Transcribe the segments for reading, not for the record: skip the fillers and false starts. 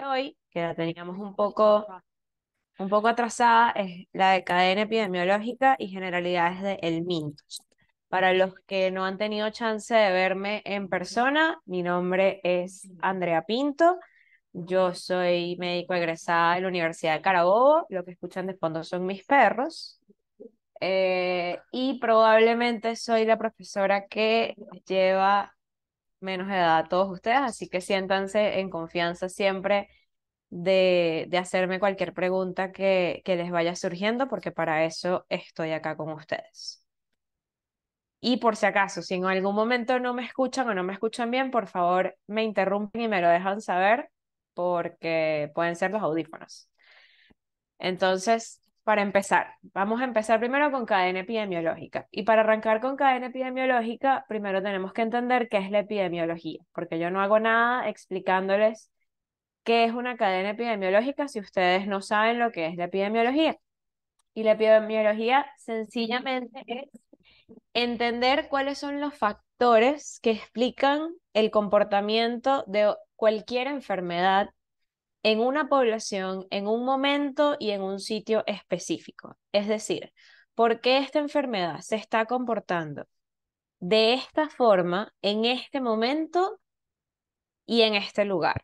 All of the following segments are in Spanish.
Hoy, que la teníamos un poco atrasada, es la de cadena epidemiológica y generalidades de El Minto. Para los que no han tenido chance de verme en persona, mi nombre es Andrea Pinto. Yo soy médico egresada de la Universidad de Carabobo. Lo que escuchan de fondo son mis perros. Y probablemente soy la profesora que lleva menos edad a todos ustedes, así que siéntanse en confianza siempre de hacerme cualquier pregunta que les vaya surgiendo, porque para eso estoy acá con ustedes. Y por si acaso, si en algún momento no me escuchan o no me escuchan bien, por favor me interrumpen y me lo dejan saber, porque pueden ser los audífonos. Entonces, para empezar, vamos a empezar primero con cadena epidemiológica. Y para arrancar con cadena epidemiológica, primero tenemos que entender qué es la epidemiología, porque yo no hago nada explicándoles qué es una cadena epidemiológica si ustedes no saben lo que es la epidemiología. Y la epidemiología sencillamente es entender cuáles son los factores que explican el comportamiento de cualquier enfermedad en una población, en un momento y en un sitio específico. Es decir, ¿por qué esta enfermedad se está comportando de esta forma en este momento y en este lugar?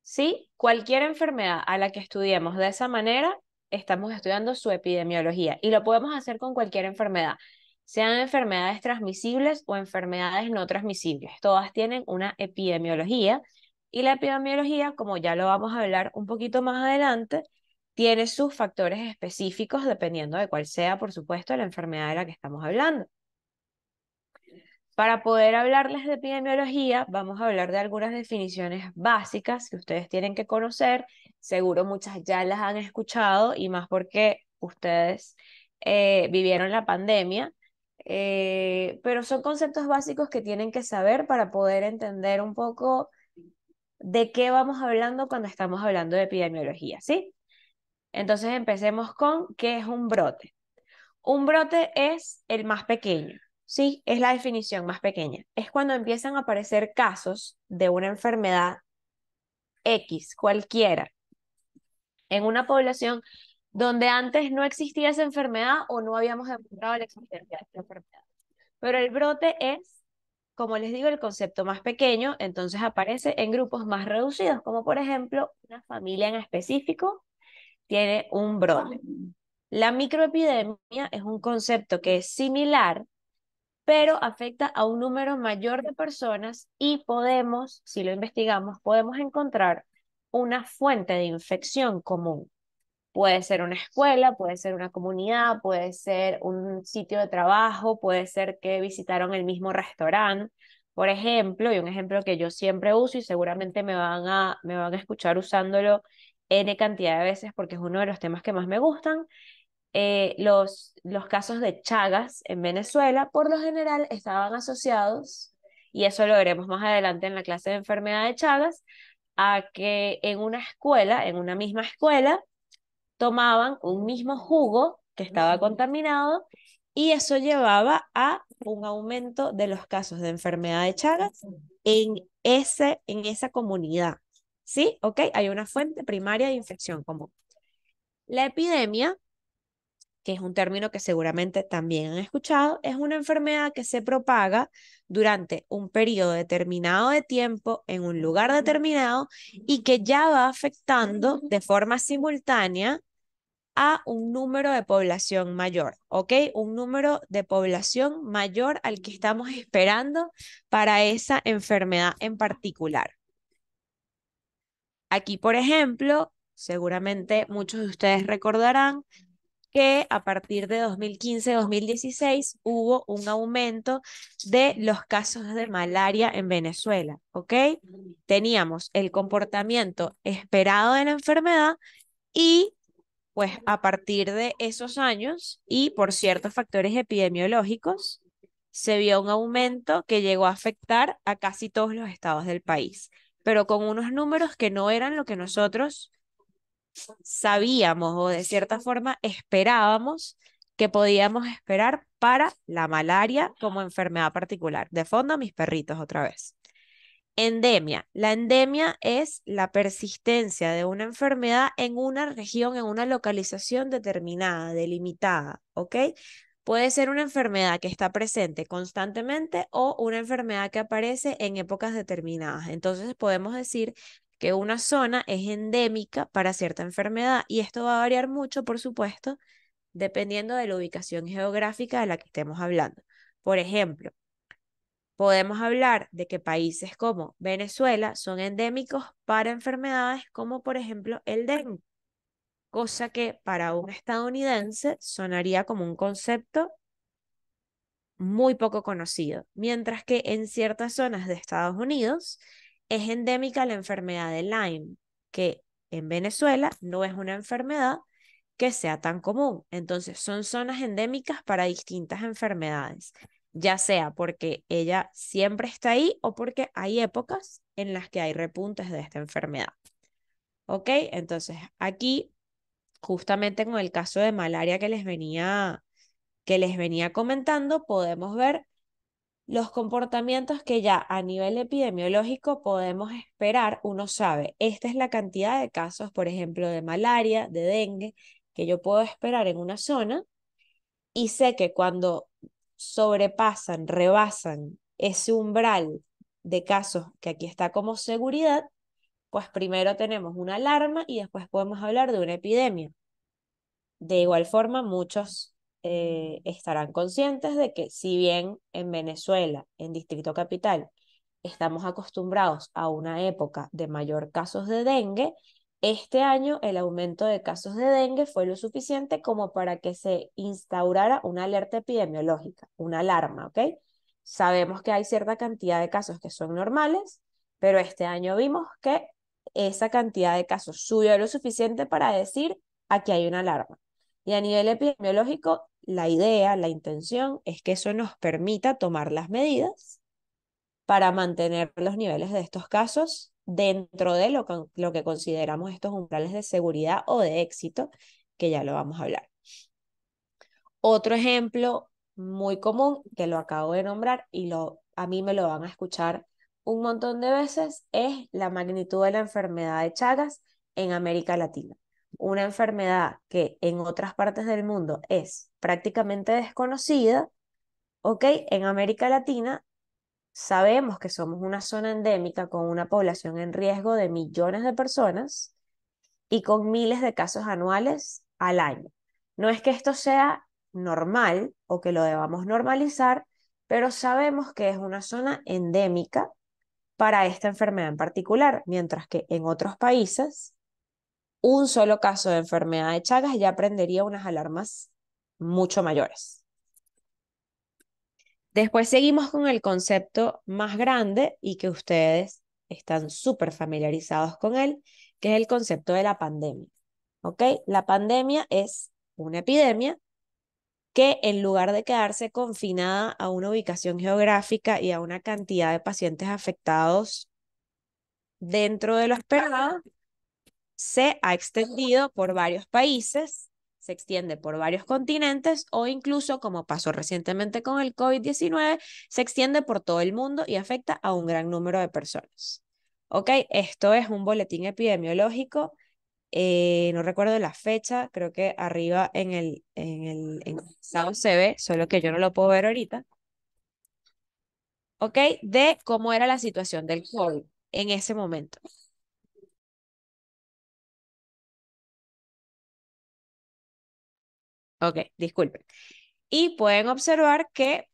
¿Sí? Cualquier enfermedad a la que estudiemos de esa manera, estamos estudiando su epidemiología y lo podemos hacer con cualquier enfermedad, sean enfermedades transmisibles o enfermedades no transmisibles. Todas tienen una epidemiología y la epidemiología, como ya lo vamos a hablar un poquito más adelante, tiene sus factores específicos dependiendo de cuál sea, por supuesto, la enfermedad de la que estamos hablando. Para poder hablarles de epidemiología, vamos a hablar de algunas definiciones básicas que ustedes tienen que conocer. Seguro muchas ya las han escuchado y más porque ustedes vivieron la pandemia, pero son conceptos básicos que tienen que saber para poder entender un poco de qué vamos hablando cuando estamos hablando de epidemiología, ¿sí? Entonces empecemos con qué es un brote. Un brote es el más pequeño, ¿sí? Es la definición más pequeña. Es cuando empiezan a aparecer casos de una enfermedad X, cualquiera, en una población donde antes no existía esa enfermedad o no habíamos demostrado la existencia de esa enfermedad. Pero el brote es, como les digo, el concepto más pequeño, entonces aparece en grupos más reducidos, como por ejemplo una familia en específico tiene un brote. La microepidemia es un concepto que es similar, pero afecta a un número mayor de personas y podemos, si lo investigamos, podemos encontrar una fuente de infección común. Puede ser una escuela, puede ser una comunidad, puede ser un sitio de trabajo, puede ser que visitaron el mismo restaurante, por ejemplo, y un ejemplo que yo siempre uso y seguramente me van a escuchar usándolo N cantidad de veces porque es uno de los temas que más me gustan. Los casos de Chagas en Venezuela, por lo general, estaban asociados, y eso lo veremos más adelante en la clase de enfermedad de Chagas, a que en una escuela, en una misma escuela, tomaban un mismo jugo que estaba contaminado y eso llevaba a un aumento de los casos de enfermedad de Chagas en esa comunidad. ¿Sí? ¿Ok? Hay una fuente primaria de infección común. La epidemia, que es un término que seguramente también han escuchado, es una enfermedad que se propaga durante un periodo determinado de tiempo en un lugar determinado y que ya va afectando de forma simultánea a un número de población mayor, ¿ok? Un número de población mayor al que estamos esperando para esa enfermedad en particular. Aquí, por ejemplo, seguramente muchos de ustedes recordarán que a partir de 2015-2016 hubo un aumento de los casos de malaria en Venezuela, ¿ok? Teníamos el comportamiento esperado de la enfermedad y pues a partir de esos años y por ciertos factores epidemiológicos, se vio un aumento que llegó a afectar a casi todos los estados del país, pero con unos números que no eran lo que nosotros sabíamos o de cierta forma esperábamos que podíamos esperar para la malaria como enfermedad particular. De fondo, mis perritos otra vez. Endemia. La endemia es la persistencia de una enfermedad en una región, en una localización determinada, delimitada, ¿ok? Puede ser una enfermedad que está presente constantemente o una enfermedad que aparece en épocas determinadas. Entonces podemos decir que una zona es endémica para cierta enfermedad y esto va a variar mucho, por supuesto, dependiendo de la ubicación geográfica de la que estemos hablando. Por ejemplo, podemos hablar de que países como Venezuela son endémicos para enfermedades como por ejemplo el dengue, cosa que para un estadounidense sonaría como un concepto muy poco conocido, mientras que en ciertas zonas de Estados Unidos es endémica la enfermedad de Lyme, que en Venezuela no es una enfermedad que sea tan común. Entonces, son zonas endémicas para distintas enfermedades, ya sea porque ella siempre está ahí o porque hay épocas en las que hay repuntes de esta enfermedad. ¿Ok? Entonces, aquí, justamente con el caso de malaria que les venía comentando, podemos ver los comportamientos que ya a nivel epidemiológico podemos esperar. Uno sabe, esta es la cantidad de casos, por ejemplo, de malaria, de dengue, que yo puedo esperar en una zona y sé que cuando sobrepasan, rebasan ese umbral de casos que aquí está como seguridad, pues primero tenemos una alarma y después podemos hablar de una epidemia. De igual forma, muchos estarán conscientes de que si bien en Venezuela, en Distrito Capital, estamos acostumbrados a una época de mayor casos de dengue, este año el aumento de casos de dengue fue lo suficiente como para que se instaurara una alerta epidemiológica, una alarma, ¿ok? Sabemos que hay cierta cantidad de casos que son normales, pero este año vimos que esa cantidad de casos subió lo suficiente para decir aquí hay una alarma. Y a nivel epidemiológico, la idea, la intención es que eso nos permita tomar las medidas para mantener los niveles de estos casos dentro de lo que consideramos estos umbrales de seguridad o de éxito, que ya lo vamos a hablar. Otro ejemplo muy común, que lo acabo de nombrar y a mí me lo van a escuchar un montón de veces, es la magnitud de la enfermedad de Chagas en América Latina. Una enfermedad que en otras partes del mundo es prácticamente desconocida, ¿ok? En América Latina sabemos que somos una zona endémica con una población en riesgo de millones de personas y con miles de casos anuales al año. No es que esto sea normal o que lo debamos normalizar, pero sabemos que es una zona endémica para esta enfermedad en particular, mientras que en otros países un solo caso de enfermedad de Chagas ya prendería unas alarmas mucho mayores. Después seguimos con el concepto más grande y que ustedes están súper familiarizados con él, que es el concepto de la pandemia. ¿Ok? La pandemia es una epidemia que en lugar de quedarse confinada a una ubicación geográfica y a una cantidad de pacientes afectados dentro de lo esperado, se ha extendido por varios países, se extiende por varios continentes o incluso, como pasó recientemente con el COVID-19, se extiende por todo el mundo y afecta a un gran número de personas. ¿Ok? Esto es un boletín epidemiológico, no recuerdo la fecha, creo que arriba en el estado se ve, solo que yo no lo puedo ver ahorita, ¿ok? De cómo era la situación del COVID en ese momento. Ok, disculpen. Y pueden observar que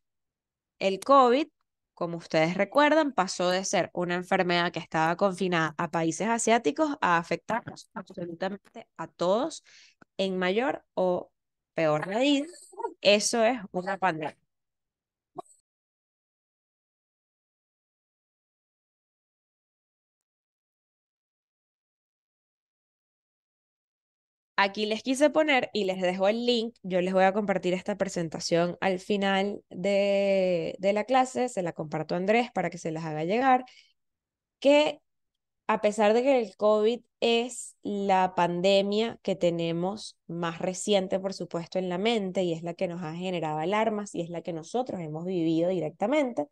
el COVID, como ustedes recuerdan, pasó de ser una enfermedad que estaba confinada a países asiáticos a afectarnos absolutamente a todos en mayor o peor medida. Eso es una pandemia. Aquí les quise poner y les dejo el link. Yo les voy a compartir esta presentación al final de la clase. Se la comparto a Andrés para que se las haga llegar. Que a pesar de que el COVID es la pandemia que tenemos más reciente, por supuesto, en la mente y es la que nos ha generado alarmas y es la que nosotros hemos vivido directamente,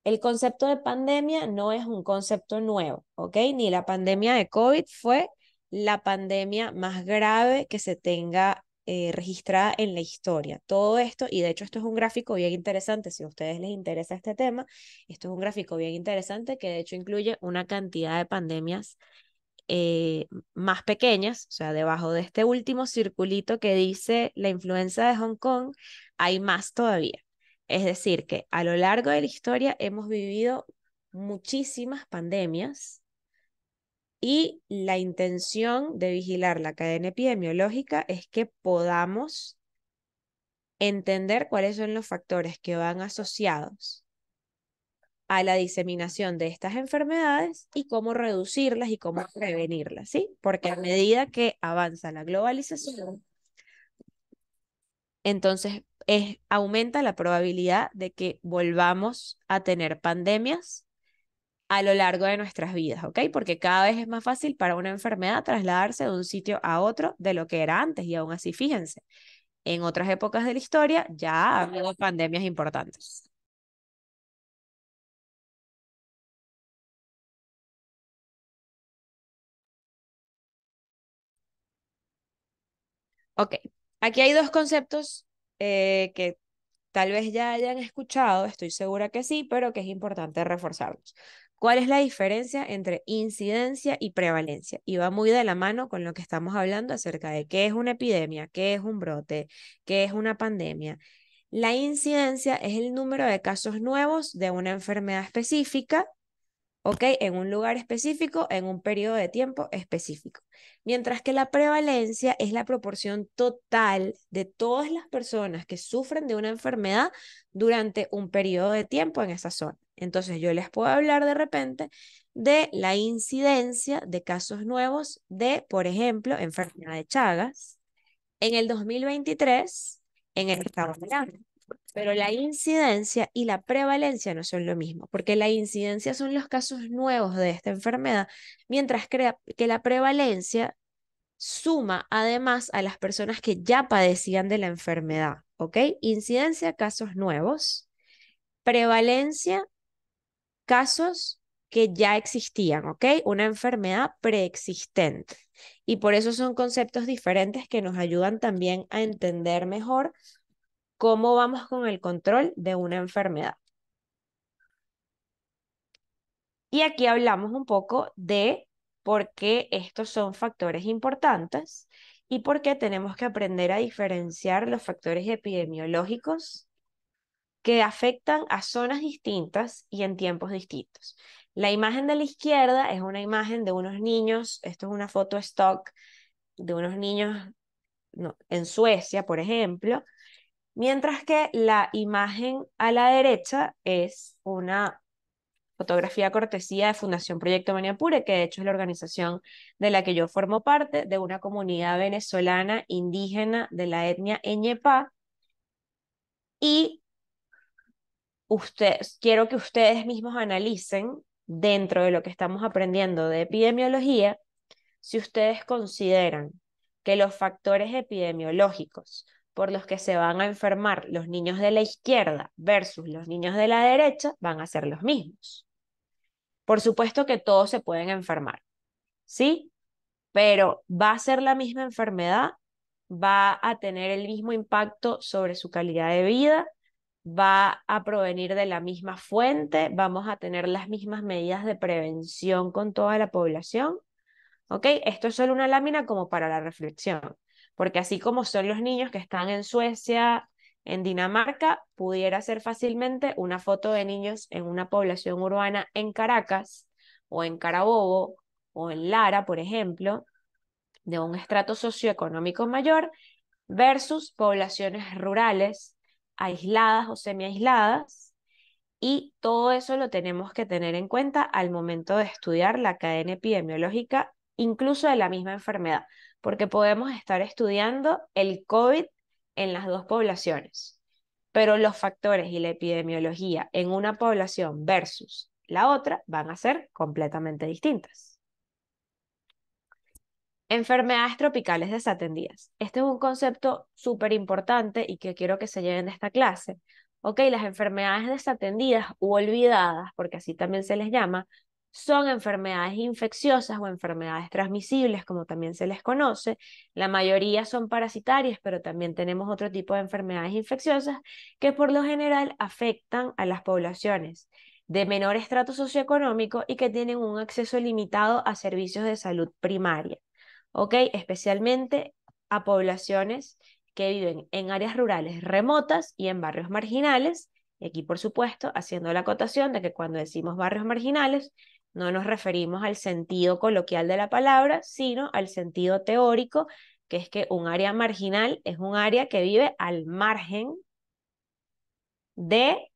El concepto de pandemia no es un concepto nuevo, ¿ok? Ni la pandemia de COVID fue la pandemia más grave que se tenga registrada en la historia. Todo esto, y de hecho esto es un gráfico bien interesante, si a ustedes les interesa este tema, esto es un gráfico bien interesante que de hecho incluye una cantidad de pandemias más pequeñas, o sea, debajo de este último circulito que dice la influenza de Hong Kong, hay más todavía. Es decir, que a lo largo de la historia hemos vivido muchísimas pandemias y la intención de vigilar la cadena epidemiológica es que podamos entender cuáles son los factores que van asociados a la diseminación de estas enfermedades y cómo reducirlas y cómo prevenirlas, ¿sí? Porque a medida que avanza la globalización, entonces aumenta la probabilidad de que volvamos a tener pandemias a lo largo de nuestras vidas, ¿ok? Porque cada vez es más fácil para una enfermedad trasladarse de un sitio a otro de lo que era antes y aún así, fíjense, en otras épocas de la historia ya ha habido pandemias importantes. Ok, aquí hay dos conceptos que tal vez ya hayan escuchado, estoy segura que sí, pero que es importante reforzarlos. ¿Cuál es la diferencia entre incidencia y prevalencia? Y va muy de la mano con lo que estamos hablando acerca de qué es una epidemia, qué es un brote, qué es una pandemia. La incidencia es el número de casos nuevos de una enfermedad específica, ¿ok? En un lugar específico, en un periodo de tiempo específico. Mientras que la prevalencia es la proporción total de todas las personas que sufren de una enfermedad durante un periodo de tiempo en esa zona. Entonces yo les puedo hablar de repente de la incidencia de casos nuevos de, por ejemplo, enfermedad de Chagas en el 2023 en el estado Miranda. Pero la incidencia y la prevalencia no son lo mismo, porque la incidencia son los casos nuevos de esta enfermedad, mientras que la prevalencia suma además a las personas que ya padecían de la enfermedad, ¿ok? Incidencia, casos nuevos, prevalencia, casos que ya existían, ¿ok? Una enfermedad preexistente. Y por eso son conceptos diferentes que nos ayudan también a entender mejor cómo vamos con el control de una enfermedad. Y aquí hablamos un poco de por qué estos son factores importantes y por qué tenemos que aprender a diferenciar los factores epidemiológicos que afectan a zonas distintas y en tiempos distintos. La imagen de la izquierda es una imagen de unos niños, esto es una foto stock de unos niños no, en Suecia, por ejemplo, mientras que la imagen a la derecha es una fotografía cortesía de Fundación Proyecto Maniapure, que de hecho es la organización de la que yo formo parte, de una comunidad venezolana indígena de la etnia Eñepá. Y quiero que ustedes mismos analicen dentro de lo que estamos aprendiendo de epidemiología, si ustedes consideran que los factores epidemiológicos por los que se van a enfermar los niños de la izquierda versus los niños de la derecha van a ser los mismos. Por supuesto que todos se pueden enfermar, ¿sí? Pero va a ser la misma enfermedad, va a tener el mismo impacto sobre su calidad de vida, va a provenir de la misma fuente, vamos a tener las mismas medidas de prevención con toda la población. ¿Ok? Esto es solo una lámina como para la reflexión, porque así como son los niños que están en Suecia, en Dinamarca, pudiera ser fácilmente una foto de niños en una población urbana en Caracas o en Carabobo o en Lara, por ejemplo, de un estrato socioeconómico mayor versus poblaciones rurales aisladas o semiaisladas, y todo eso lo tenemos que tener en cuenta al momento de estudiar la cadena epidemiológica, incluso de la misma enfermedad, porque podemos estar estudiando el COVID en las dos poblaciones, pero los factores y la epidemiología en una población versus la otra van a ser completamente distintas. Enfermedades tropicales desatendidas. Este es un concepto súper importante y que quiero que se lleven de esta clase, ¿Ok? Las enfermedades desatendidas u olvidadas, porque así también se les llama, son enfermedades infecciosas o enfermedades transmisibles, como también se les conoce. La mayoría son parasitarias, pero también tenemos otro tipo de enfermedades infecciosas que por lo general afectan a las poblaciones de menor estrato socioeconómico y que tienen un acceso limitado a servicios de salud primaria. ¿Ok? Especialmente a poblaciones que viven en áreas rurales remotas y en barrios marginales. Y aquí, por supuesto, haciendo la acotación de que cuando decimos barrios marginales, no nos referimos al sentido coloquial de la palabra, sino al sentido teórico, que es que un área marginal es un área que vive al margen de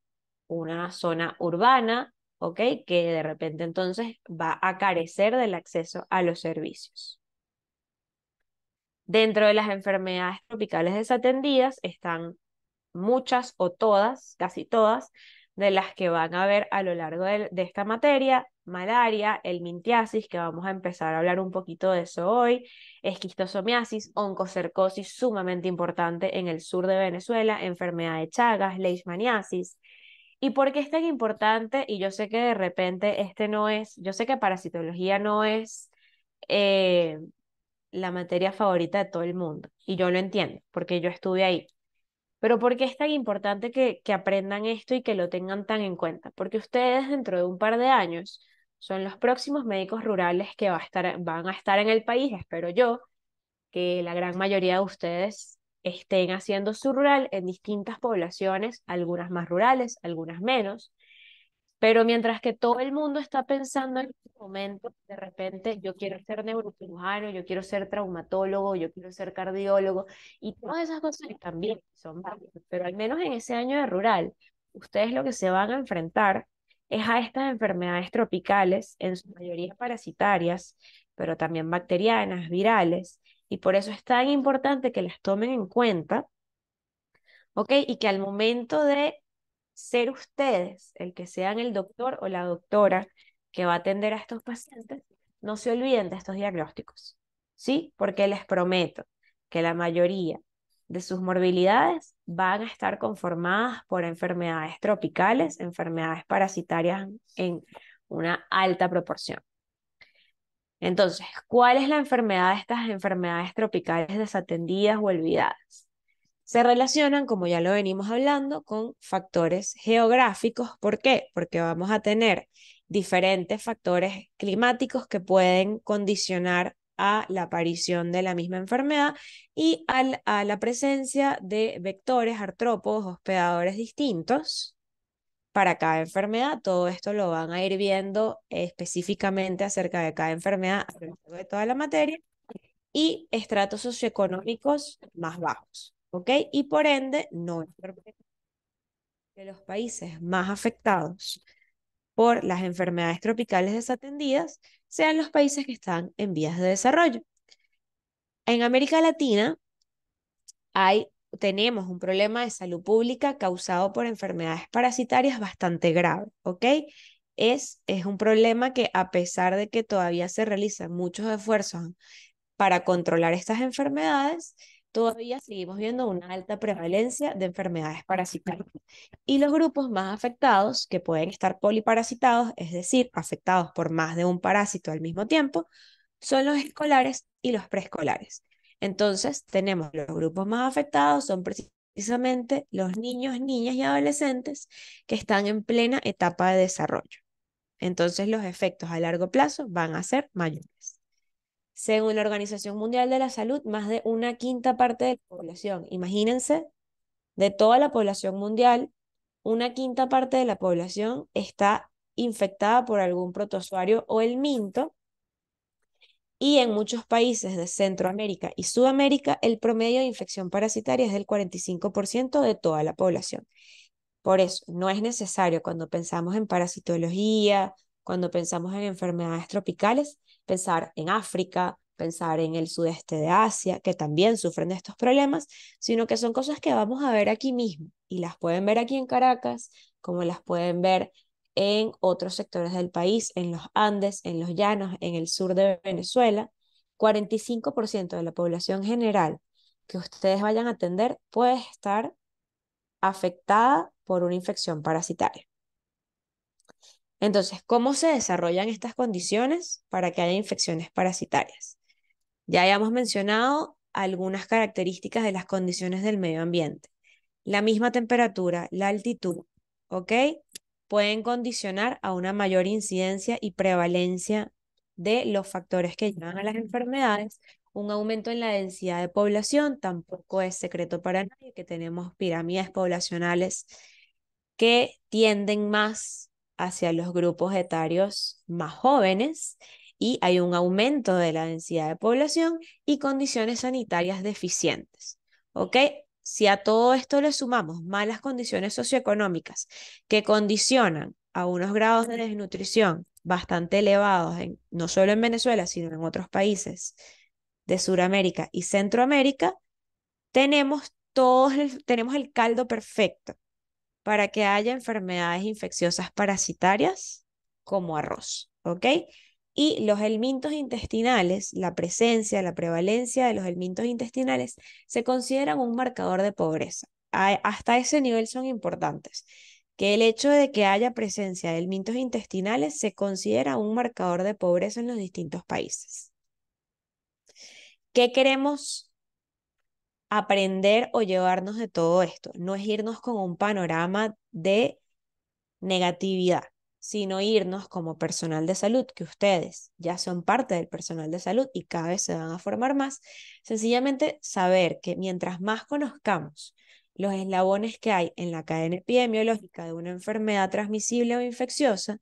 una zona urbana, ¿ok? Que de repente entonces va a carecer del acceso a los servicios. Dentro de las enfermedades tropicales desatendidas están muchas o todas, casi todas, de las que van a ver a lo largo de esta materia: malaria, helmintiasis, que vamos a empezar a hablar un poquito de eso hoy, esquistosomiasis, oncocercosis, sumamente importante en el sur de Venezuela, enfermedad de Chagas, leishmaniasis. ¿Y por qué es tan importante? Y yo sé que de repente yo sé que parasitología no es eh, la materia favorita de todo el mundo, y yo lo entiendo, porque yo estuve ahí. Pero ¿por qué es tan importante que aprendan esto y que lo tengan tan en cuenta? Porque ustedes dentro de un par de años son los próximos médicos rurales que van a estar en el país. Espero yo que la gran mayoría de ustedes estén haciendo su rural en distintas poblaciones, algunas más rurales, algunas menos. Pero mientras que todo el mundo está pensando en este momento, de repente yo quiero ser neurocirujano, yo quiero ser traumatólogo, yo quiero ser cardiólogo, y todas esas cosas también son válidas, pero al menos en ese año de rural, ustedes lo que se van a enfrentar es a estas enfermedades tropicales, en su mayoría parasitarias, pero también bacterianas, virales, y por eso es tan importante que las tomen en cuenta, ¿ok? Y que al momento de ser ustedes el que sean el doctor o la doctora que va a atender a estos pacientes, no se olviden de estos diagnósticos, ¿sí? Porque les prometo que la mayoría de sus morbilidades van a estar conformadas por enfermedades tropicales, enfermedades parasitarias en una alta proporción. Entonces, ¿cuál es la enfermedad de estas enfermedades tropicales desatendidas o olvidadas? Se relacionan, como ya lo venimos hablando, con factores geográficos. ¿Por qué? Porque vamos a tener diferentes factores climáticos que pueden condicionar a la aparición de la misma enfermedad y a la presencia de vectores, artrópodos, hospedadores distintos para cada enfermedad. Todo esto lo van a ir viendo específicamente acerca de cada enfermedad a lo largo de toda la materia, y estratos socioeconómicos más bajos, ¿ok? Y por ende, no es sorprendente que los países más afectados por las enfermedades tropicales desatendidas sean los países que están en vías de desarrollo. En América Latina tenemos un problema de salud pública causado por enfermedades parasitarias bastante grave, ¿ok? Es un problema que, a pesar de que todavía se realizan muchos esfuerzos para controlar estas enfermedades, todavía seguimos viendo una alta prevalencia de enfermedades parasitarias. Y los grupos más afectados, que pueden estar poliparasitados, es decir, afectados por más de un parásito al mismo tiempo, son los escolares y los preescolares. Entonces, tenemos los grupos más afectados, son precisamente los niños, niñas y adolescentes que están en plena etapa de desarrollo. Entonces, los efectos a largo plazo van a ser mayores. Según la Organización Mundial de la Salud, más de una quinta parte de la población, imagínense, de toda la población mundial, una quinta parte de la población está infectada por algún protozoario o el minto, y en muchos países de Centroamérica y Sudamérica el promedio de infección parasitaria es del 45% de toda la población. Por eso, no es necesario cuando pensamos en parasitología, cuando pensamos en enfermedades tropicales, pensar en África, pensar en el sudeste de Asia, que también sufren de estos problemas, sino que son cosas que vamos a ver aquí mismo y las pueden ver aquí en Caracas, como las pueden ver en otros sectores del país, en los Andes, en los llanos, en el sur de Venezuela. 45% de la población general que ustedes vayan a atender puede estar afectada por una infección parasitaria. Entonces, ¿cómo se desarrollan estas condiciones para que haya infecciones parasitarias? Ya hayamos mencionado algunas características de las condiciones del medio ambiente. La misma temperatura, la altitud, ¿ok? Pueden condicionar a una mayor incidencia y prevalencia de los factores que llevan a las enfermedades. Un aumento en la densidad de población tampoco es secreto para nadie, que tenemos pirámides poblacionales que tienden más hacia los grupos etarios más jóvenes y hay un aumento de la densidad de población y condiciones sanitarias deficientes. ¿Ok? Si a todo esto le sumamos malas condiciones socioeconómicas que condicionan a unos grados de desnutrición bastante elevados, no solo en Venezuela, sino en otros países de Sudamérica y Centroamérica, tenemos el caldo perfecto para que haya enfermedades infecciosas parasitarias como arroz, ¿ok? Y los helmintos intestinales, la presencia, la prevalencia de los helmintos intestinales se consideran un marcador de pobreza. Hasta ese nivel son importantes, que el hecho de que haya presencia de helmintos intestinales se considera un marcador de pobreza en los distintos países. ¿Qué queremos aprender o llevarnos de todo esto? No es irnos con un panorama de negatividad, sino irnos como personal de salud, que ustedes ya son parte del personal de salud y cada vez se van a formar más, sencillamente saber que mientras más conozcamos los eslabones que hay en la cadena epidemiológica de una enfermedad transmisible o infecciosa,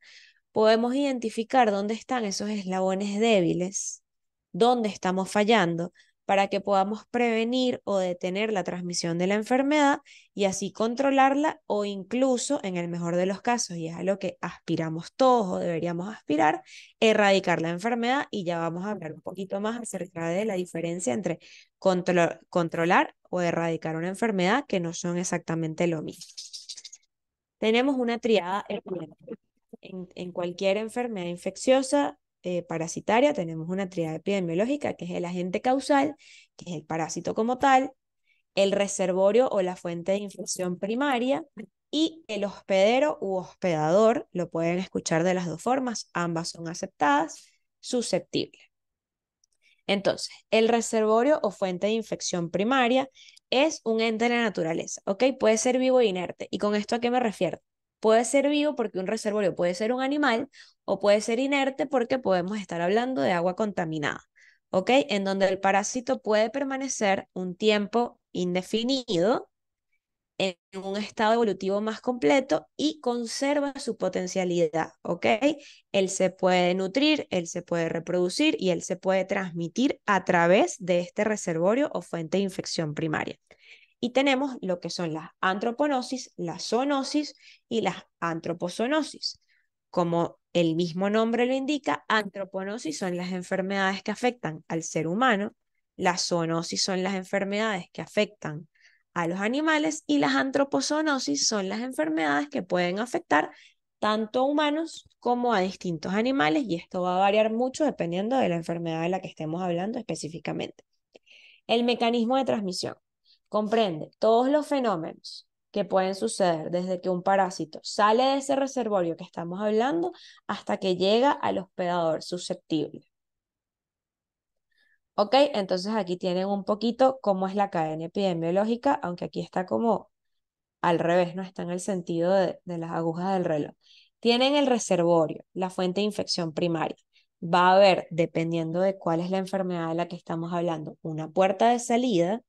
podemos identificar dónde están esos eslabones débiles, dónde estamos fallando, para que podamos prevenir o detener la transmisión de la enfermedad y así controlarla o incluso, en el mejor de los casos, y es a lo que aspiramos todos o deberíamos aspirar, erradicar la enfermedad. Y ya vamos a hablar un poquito más acerca de la diferencia entre controlar o erradicar una enfermedad, que no son exactamente lo mismo. Tenemos una triada epidemiológica. En cualquier enfermedad infecciosa parasitaria tenemos una triada epidemiológica, que es el agente causal, que es el parásito como tal, el reservorio o la fuente de infección primaria y el hospedero u hospedador. Lo pueden escuchar de las dos formas, ambas son aceptadas, susceptible. Entonces, el reservorio o fuente de infección primaria es un ente de la naturaleza, ¿ok? Puede ser vivo e inerte. ¿Y con esto a qué me refiero? Puede ser vivo porque un reservorio puede ser un animal o puede ser inerte porque podemos estar hablando de agua contaminada, ¿ok? En donde el parásito puede permanecer un tiempo indefinido en un estado evolutivo más completo y conserva su potencialidad, ¿ok? Él se puede nutrir, él se puede reproducir y él se puede transmitir a través de este reservorio o fuente de infección primaria. Y tenemos lo que son las antroponosis, la zoonosis y las antropozonosis. Como el mismo nombre lo indica, antroponosis son las enfermedades que afectan al ser humano, las zoonosis son las enfermedades que afectan a los animales y las antropozoonosis son las enfermedades que pueden afectar tanto a humanos como a distintos animales, y esto va a variar mucho dependiendo de la enfermedad de la que estemos hablando específicamente. El mecanismo de transmisión comprende todos los fenómenos que pueden suceder desde que un parásito sale de ese reservorio que estamos hablando hasta que llega al hospedador susceptible. Ok, entonces aquí tienen un poquito cómo es la cadena epidemiológica, aunque aquí está como al revés, no está en el sentido de las agujas del reloj. Tienen el reservorio, la fuente de infección primaria. Va a haber, dependiendo de cuál es la enfermedad de la que estamos hablando, una puerta de salida.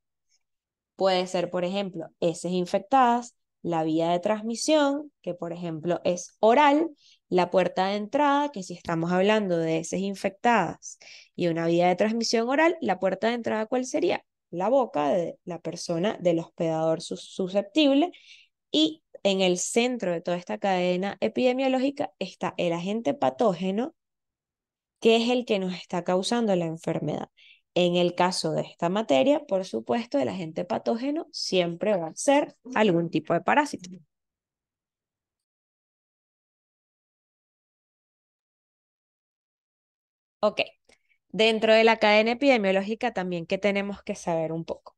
Puede ser, por ejemplo, heces infectadas, la vía de transmisión, que por ejemplo es oral, la puerta de entrada, que si estamos hablando de heces infectadas y una vía de transmisión oral, la puerta de entrada, ¿cuál sería? La boca de la persona, del hospedador susceptible. Y en el centro de toda esta cadena epidemiológica está el agente patógeno, que es el que nos está causando la enfermedad. En el caso de esta materia, por supuesto, el agente patógeno siempre va a ser algún tipo de parásito. Ok, dentro de la cadena epidemiológica también que tenemos que saber un poco.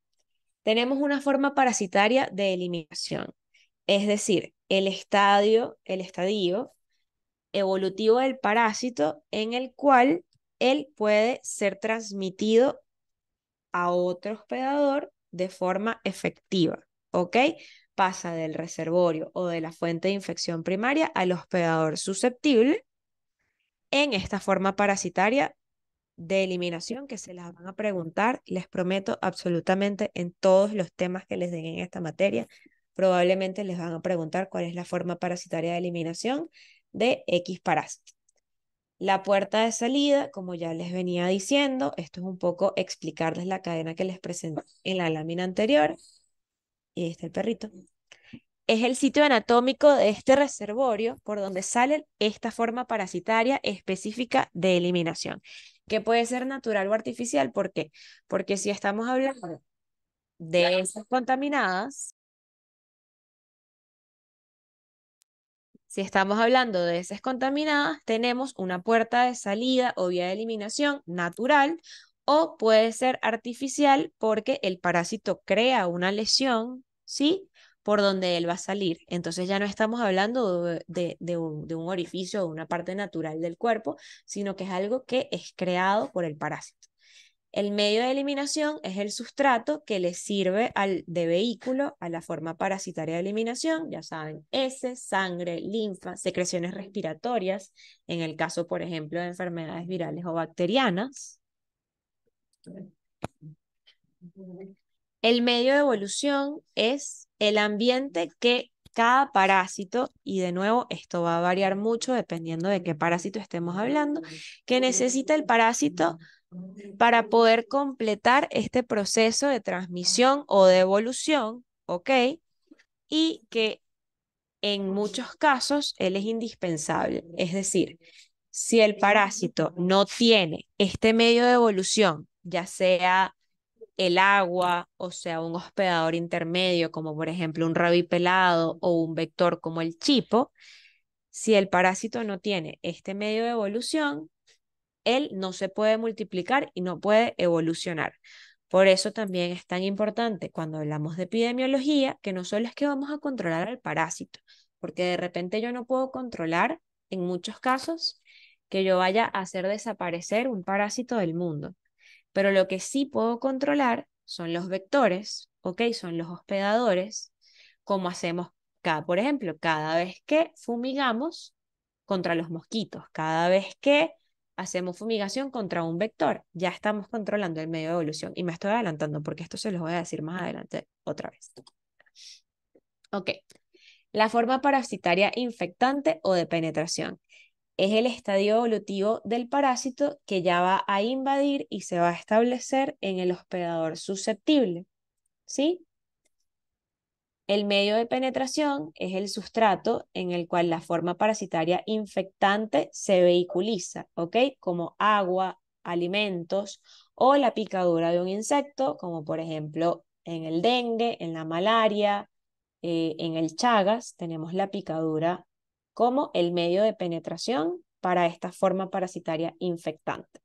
Tenemos una forma parasitaria de eliminación. Es decir, el estadio evolutivo del parásito en el cual él puede ser transmitido a otro hospedador de forma efectiva, ¿ok? Pasa del reservorio o de la fuente de infección primaria al hospedador susceptible en esta forma parasitaria de eliminación que se las van a preguntar, les prometo, absolutamente en todos los temas que les den en esta materia. Probablemente les van a preguntar cuál es la forma parasitaria de eliminación de X parásito. La puerta de salida, como ya les venía diciendo, esto es un poco explicarles la cadena que les presenté en la lámina anterior. Y ahí está el perrito. Es el sitio anatómico de este reservorio por donde sale esta forma parasitaria específica de eliminación, que puede ser natural o artificial. ¿Por qué? Porque si estamos hablando de esas contaminadas, si estamos hablando de heces contaminadas, tenemos una puerta de salida o vía de eliminación natural o puede ser artificial porque el parásito crea una lesión, ¿sí? Por donde él va a salir. Entonces ya no estamos hablando de un orificio o una parte natural del cuerpo, sino que es algo que es creado por el parásito. El medio de eliminación es el sustrato que le sirve de vehículo a la forma parasitaria de eliminación, ya saben, heces, sangre, linfa, secreciones respiratorias, en el caso, por ejemplo, de enfermedades virales o bacterianas. El medio de evolución es el ambiente que cada parásito, y de nuevo esto va a variar mucho dependiendo de qué parásito estemos hablando, que necesita el parásito para poder completar este proceso de transmisión o de evolución, ¿ok? Y que en muchos casos él es indispensable. Es decir, si el parásito no tiene este medio de evolución, ya sea el agua, o sea, un hospedador intermedio, como por ejemplo un rabipelado o un vector como el chipo, si el parásito no tiene este medio de evolución, él no se puede multiplicar y no puede evolucionar. Por eso también es tan importante cuando hablamos de epidemiología que no solo es que vamos a controlar al parásito, porque de repente yo no puedo controlar, en muchos casos, que yo vaya a hacer desaparecer un parásito del mundo. Pero lo que sí puedo controlar son los vectores, ¿ok? Son los hospedadores, como hacemos por ejemplo, cada vez que fumigamos contra los mosquitos, cada vez que hacemos fumigación contra un vector, ya estamos controlando el medio de evolución. Y me estoy adelantando porque esto se los voy a decir más adelante otra vez. Ok, la forma parasitaria infectante o de penetración es el estadio evolutivo del parásito que ya va a invadir y se va a establecer en el hospedador susceptible, ¿sí? El medio de penetración es el sustrato en el cual la forma parasitaria infectante se vehiculiza, ¿ok? Como agua, alimentos o la picadura de un insecto, como por ejemplo en el dengue, en la malaria, en el Chagas, tenemos la picadura como el medio de penetración para esta forma parasitaria infectante.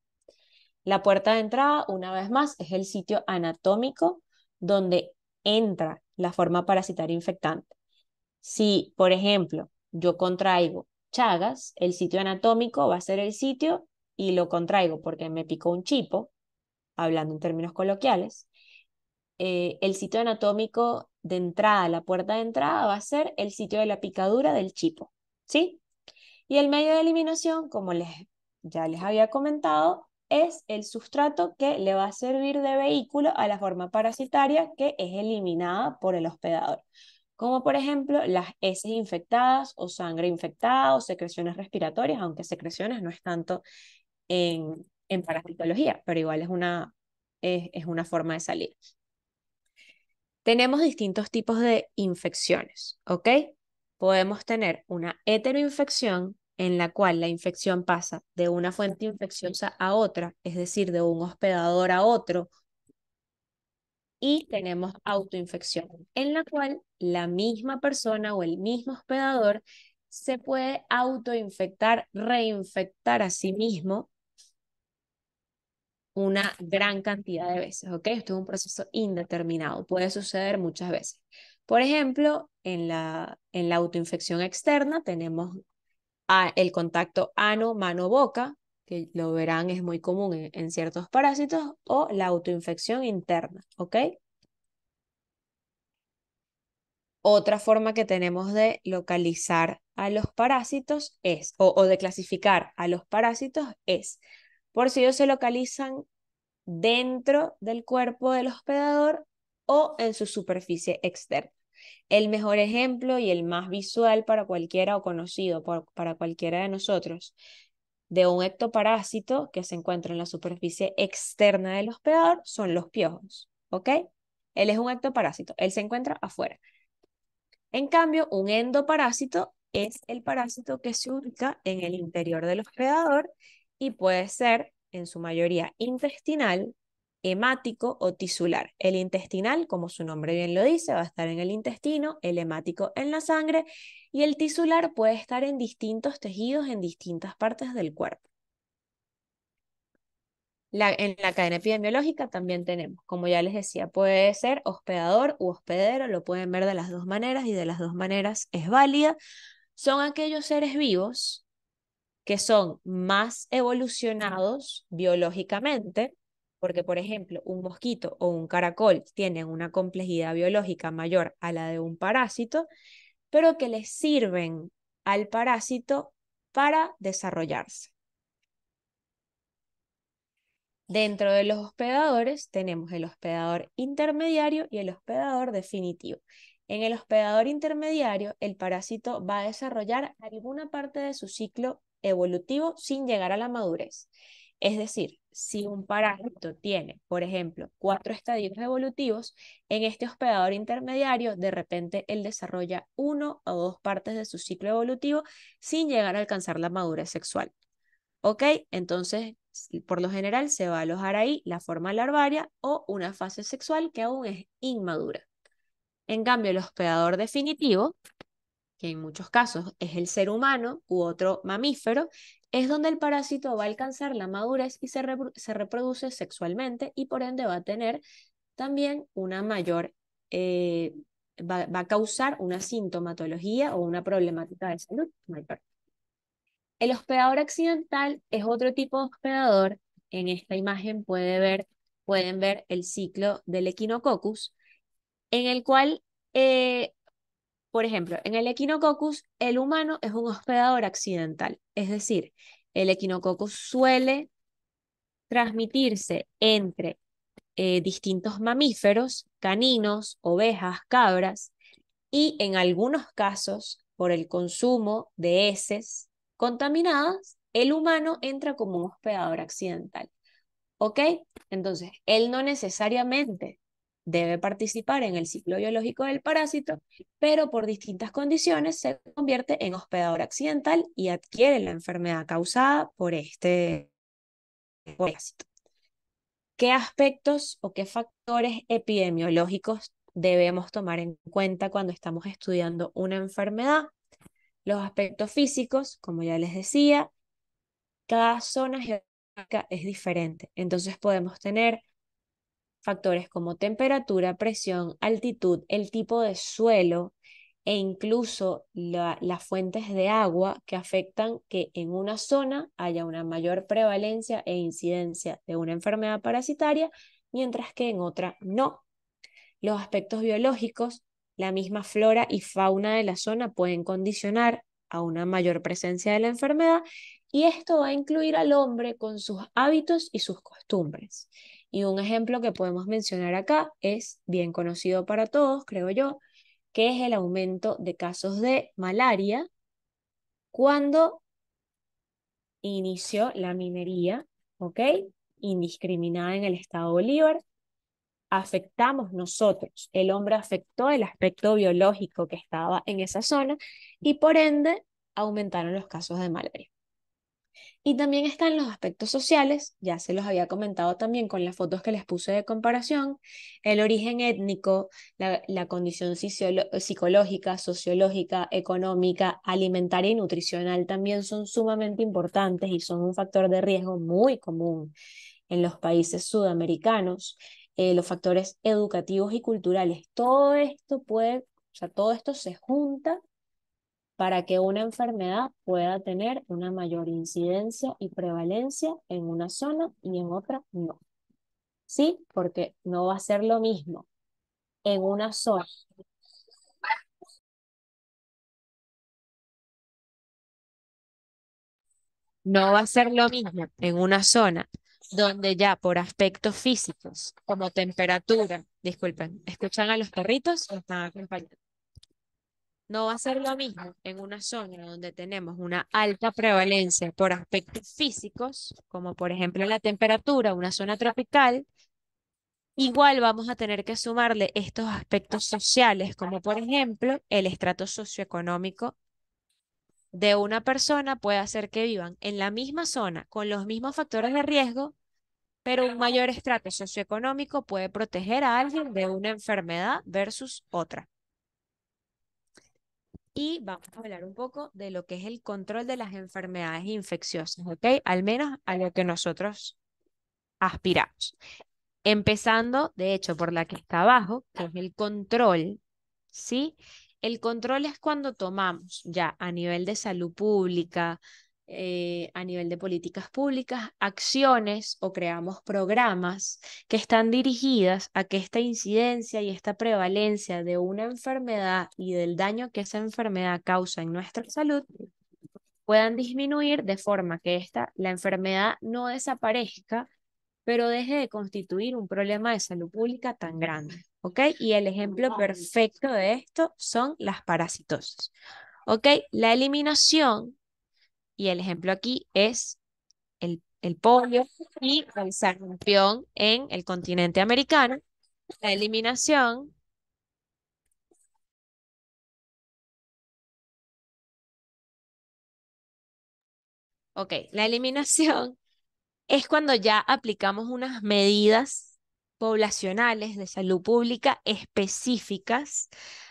La puerta de entrada, una vez más, es el sitio anatómico donde entra la forma parasitaria infectante. Si, por ejemplo, yo contraigo Chagas, el sitio anatómico va a ser el sitio y lo contraigo porque me picó un chipo, hablando en términos coloquiales. El sitio anatómico de entrada, la puerta de entrada, va a ser el sitio de la picadura del chipo, ¿sí? Y el medio de eliminación, como ya les había comentado, es el sustrato que le va a servir de vehículo a la forma parasitaria que es eliminada por el hospedador, como por ejemplo las heces infectadas o sangre infectada o secreciones respiratorias, aunque secreciones no es tanto en parasitología, pero igual es una forma de salir. Tenemos distintos tipos de infecciones, ¿ok? Podemos tener una heteroinfección en la cual la infección pasa de una fuente infecciosa a otra, es decir, de un hospedador a otro, y tenemos autoinfección, en la cual la misma persona o el mismo hospedador se puede autoinfectar, reinfectar a sí mismo una gran cantidad de veces, ¿ok? Esto es un proceso indeterminado, puede suceder muchas veces. Por ejemplo, en la autoinfección externa tenemos el contacto ano-mano-boca, que lo verán es muy común en ciertos parásitos, o la autoinfección interna, ¿ok? Otra forma que tenemos de localizar a los parásitos es, o de clasificar a los parásitos es, por si ellos se localizan dentro del cuerpo del hospedador o en su superficie externa. El mejor ejemplo y el más visual para cualquiera o conocido para cualquiera de nosotros de un ectoparásito que se encuentra en la superficie externa del hospedador son los piojos, ¿ok? Él es un ectoparásito, él se encuentra afuera. En cambio, un endoparásito es el parásito que se ubica en el interior del hospedador y puede ser, en su mayoría, intestinal, hemático o tisular. El intestinal, como su nombre bien lo dice, va a estar en el intestino, el hemático en la sangre y el tisular puede estar en distintos tejidos en distintas partes del cuerpo. En la cadena epidemiológica también tenemos, como ya les decía, puede ser hospedador u hospedero, lo pueden ver de las dos maneras y de las dos maneras es válida. Son aquellos seres vivos que son más evolucionados biológicamente, porque por ejemplo un mosquito o un caracol tienen una complejidad biológica mayor a la de un parásito, pero que les sirven al parásito para desarrollarse. Dentro de los hospedadores tenemos el hospedador intermediario y el hospedador definitivo. En el hospedador intermediario, el parásito va a desarrollar alguna parte de su ciclo evolutivo sin llegar a la madurez. Es decir, si un parásito tiene, por ejemplo, 4 estadios evolutivos, en este hospedador intermediario, de repente él desarrolla 1 o 2 partes de su ciclo evolutivo sin llegar a alcanzar la madurez sexual. ¿Ok? Entonces, por lo general se va a alojar ahí la forma larvaria o una fase sexual que aún es inmadura. En cambio, el hospedador definitivo, que en muchos casos es el ser humano u otro mamífero, es donde el parásito va a alcanzar la madurez y se reproduce sexualmente y por ende va a tener también una mayor, va a causar una sintomatología o una problemática de salud mayor. El hospedador accidental es otro tipo de hospedador. En esta imagen pueden ver el ciclo del Echinococcus, en el cual, por ejemplo, en el Echinococcus, el humano es un hospedador accidental. Es decir, el Echinococcus suele transmitirse entre distintos mamíferos, caninos, ovejas, cabras, y en algunos casos, por el consumo de heces contaminadas, el humano entra como un hospedador accidental. ¿Ok? Entonces, él no necesariamente debe participar en el ciclo biológico del parásito, pero por distintas condiciones se convierte en hospedador accidental y adquiere la enfermedad causada por este parásito. ¿Qué aspectos o qué factores epidemiológicos debemos tomar en cuenta cuando estamos estudiando una enfermedad? Los aspectos físicos, como ya les decía, cada zona geográfica es diferente. Entonces podemos tener factores como temperatura, presión, altitud, el tipo de suelo e incluso las fuentes de agua que afectan que en una zona haya una mayor prevalencia e incidencia de una enfermedad parasitaria, mientras que en otra no. Los aspectos biológicos, la misma flora y fauna de la zona pueden condicionar a una mayor presencia de la enfermedad y esto va a incluir al hombre con sus hábitos y sus costumbres. Y un ejemplo que podemos mencionar acá es bien conocido para todos, creo yo, que es el aumento de casos de malaria cuando inició la minería, ¿ok? Indiscriminada en el estado Bolívar. Afectamos nosotros, el hombre afectó el aspecto biológico que estaba en esa zona y por ende aumentaron los casos de malaria. Y también están los aspectos sociales, ya se los había comentado también con las fotos que les puse de comparación, el origen étnico, la condición psicológica, sociológica, económica, alimentaria y nutricional también son sumamente importantes y son un factor de riesgo muy común en los países sudamericanos. Los factores educativos y culturales, todo esto puede O sea, todo esto se junta para que una enfermedad pueda tener una mayor incidencia y prevalencia en una zona y en otra no. Sí, porque no va a ser lo mismo en una zona. No va a ser lo mismo en una zona donde ya por aspectos físicos, como temperatura, disculpen, ¿escuchan a los perritos o están acompañando? No va a ser lo mismo en una zona donde tenemos una alta prevalencia por aspectos físicos, como por ejemplo la temperatura, una zona tropical. Igual vamos a tener que sumarle estos aspectos sociales, como por ejemplo el estrato socioeconómico de una persona puede hacer que vivan en la misma zona con los mismos factores de riesgo, pero un mayor estrato socioeconómico puede proteger a alguien de una enfermedad versus otra. Y vamos a hablar un poco de lo que es el control de las enfermedades infecciosas, ¿ok? Al menos a lo que nosotros aspiramos. Empezando, de hecho, por la que está abajo, que es el control, ¿sí? El control es cuando tomamos ya a nivel de salud pública, a nivel de políticas públicas, acciones o creamos programas que están dirigidas a que esta incidencia y esta prevalencia de una enfermedad y del daño que esa enfermedad causa en nuestra salud puedan disminuir de forma que la enfermedad no desaparezca pero deje de constituir un problema de salud pública tan grande, ¿ok? Y el ejemplo perfecto de esto son las parasitosis, ¿ok? La eliminación, y el ejemplo aquí es el polio y el sarampión en el continente americano. La eliminación, ok, la eliminación es cuando ya aplicamos unas medidas poblacionales de salud pública específicas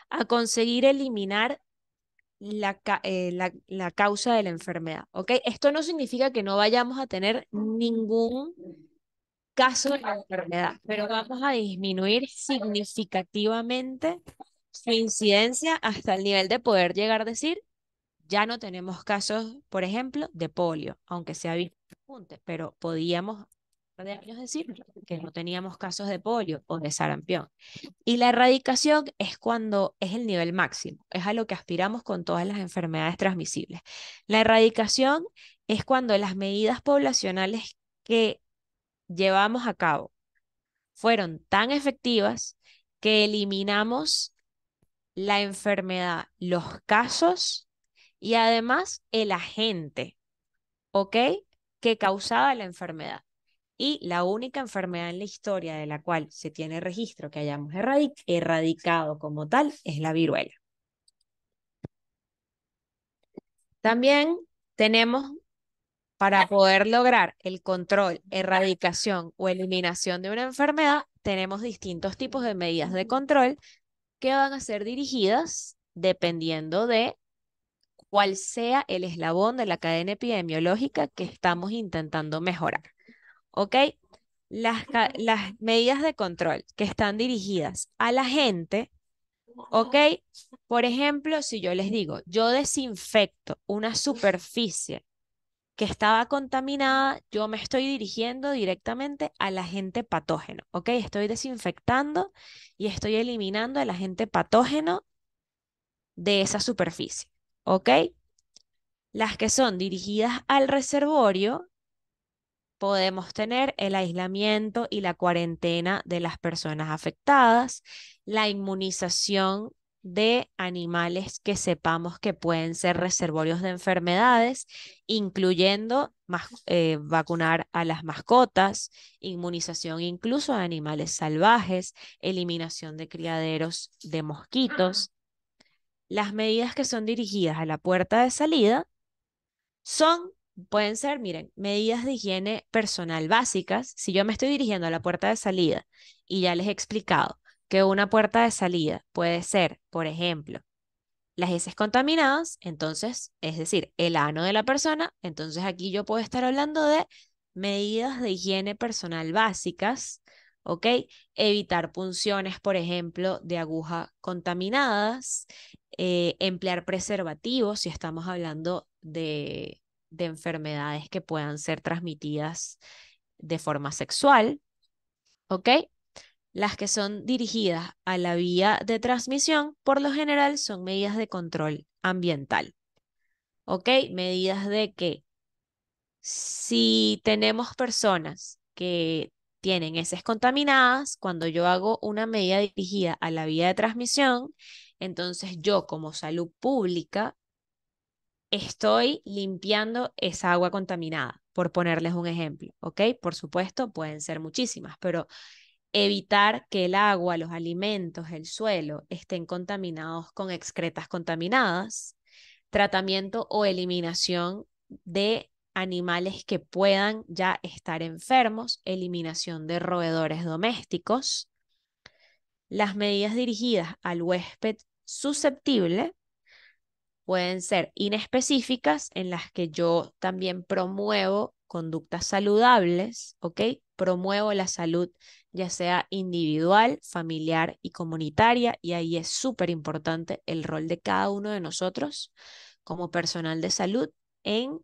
a conseguir eliminar la causa de la enfermedad, ¿ok? Esto no significa que no vayamos a tener ningún caso de la enfermedad, pero vamos a disminuir significativamente su incidencia hasta el nivel de poder llegar a decir, ya no tenemos casos, por ejemplo, de polio, aunque se ha visto repunte, pero podíamos de años decir que no teníamos casos de polio o de sarampión. Y la erradicación es cuando es el nivel máximo, es a lo que aspiramos con todas las enfermedades transmisibles. La erradicación es cuando las medidas poblacionales que llevamos a cabo fueron tan efectivas que eliminamos la enfermedad, los casos y además el agente, ¿ok? Que causaba la enfermedad. Y la única enfermedad en la historia de la cual se tiene registro que hayamos erradicado como tal es la viruela. También tenemos, para poder lograr el control, erradicación o eliminación de una enfermedad, tenemos distintos tipos de medidas de control que van a ser dirigidas dependiendo de cuál sea el eslabón de la cadena epidemiológica que estamos intentando mejorar. ¿Ok? Las medidas de control que están dirigidas a la gente, ¿ok? Por ejemplo, si yo les digo, yo desinfecto una superficie que estaba contaminada, yo me estoy dirigiendo directamente al agente patógeno, ¿ok? Estoy desinfectando y estoy eliminando el agente patógeno de esa superficie, ¿ok? Las que son dirigidas al reservorio, podemos tener el aislamiento y la cuarentena de las personas afectadas, la inmunización de animales que sepamos que pueden ser reservorios de enfermedades, incluyendo vacunar a las mascotas, inmunización incluso de animales salvajes, eliminación de criaderos de mosquitos. Las medidas que son dirigidas a la puerta de salida son, pueden ser, miren, medidas de higiene personal básicas. Si yo me estoy dirigiendo a la puerta de salida y ya les he explicado que una puerta de salida puede ser, por ejemplo, las heces contaminadas, entonces, es decir, el ano de la persona, entonces aquí yo puedo estar hablando de medidas de higiene personal básicas, ¿ok? Evitar punciones, por ejemplo, de aguja contaminadas, emplear preservativos si estamos hablando de enfermedades que puedan ser transmitidas de forma sexual, ¿ok? Las que son dirigidas a la vía de transmisión, por lo general, son medidas de control ambiental, ¿ok? Medidas de que si tenemos personas que tienen heces contaminadas, cuando yo hago una medida dirigida a la vía de transmisión, entonces yo como salud pública estoy limpiando esa agua contaminada, por ponerles un ejemplo, ¿ok? Por supuesto, pueden ser muchísimas, pero evitar que el agua, los alimentos, el suelo estén contaminados con excretas contaminadas, tratamiento o eliminación de animales que puedan ya estar enfermos, eliminación de roedores domésticos, las medidas dirigidas al huésped susceptible pueden ser inespecíficas en las que yo también promuevo conductas saludables, ¿ok? Promuevo la salud ya sea individual, familiar y comunitaria, y ahí es súper importante el rol de cada uno de nosotros como personal de salud en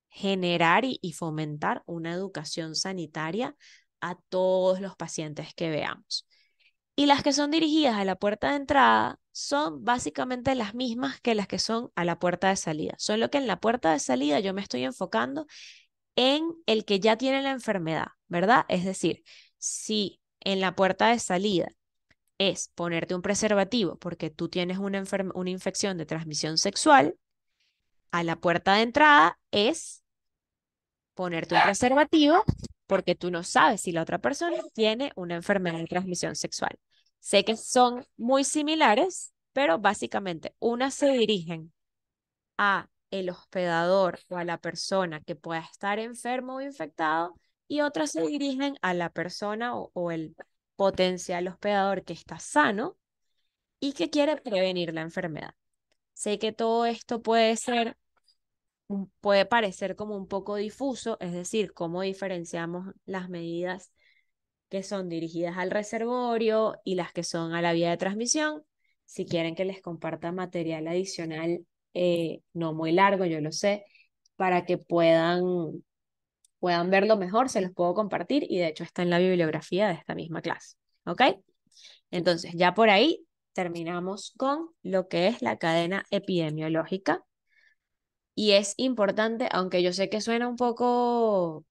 generar y fomentar una educación sanitaria a todos los pacientes que veamos. Y las que son dirigidas a la puerta de entrada son básicamente las mismas que las que son a la puerta de salida. Solo que en la puerta de salida yo me estoy enfocando en el que ya tiene la enfermedad, ¿verdad? Es decir, si en la puerta de salida es ponerte un preservativo porque tú tienes una infección de transmisión sexual, a la puerta de entrada es ponerte un preservativo porque tú no sabes si la otra persona tiene una enfermedad de transmisión sexual. Sé que son muy similares, pero básicamente unas se dirigen a el hospedador o a la persona que pueda estar enfermo o infectado y otras se dirigen a la persona o el potencial hospedador que está sano y que quiere prevenir la enfermedad. Sé que todo esto puede parecer como un poco difuso, es decir, cómo diferenciamos las medidas que son dirigidas al reservorio y las que son a la vía de transmisión. Si quieren que les comparta material adicional, no muy largo, yo lo sé, para que puedan verlo mejor, se los puedo compartir y de hecho está en la bibliografía de esta misma clase. ¿Ok? Entonces, ya por ahí terminamos con lo que es la cadena epidemiológica. Y es importante, aunque yo sé que suena un poco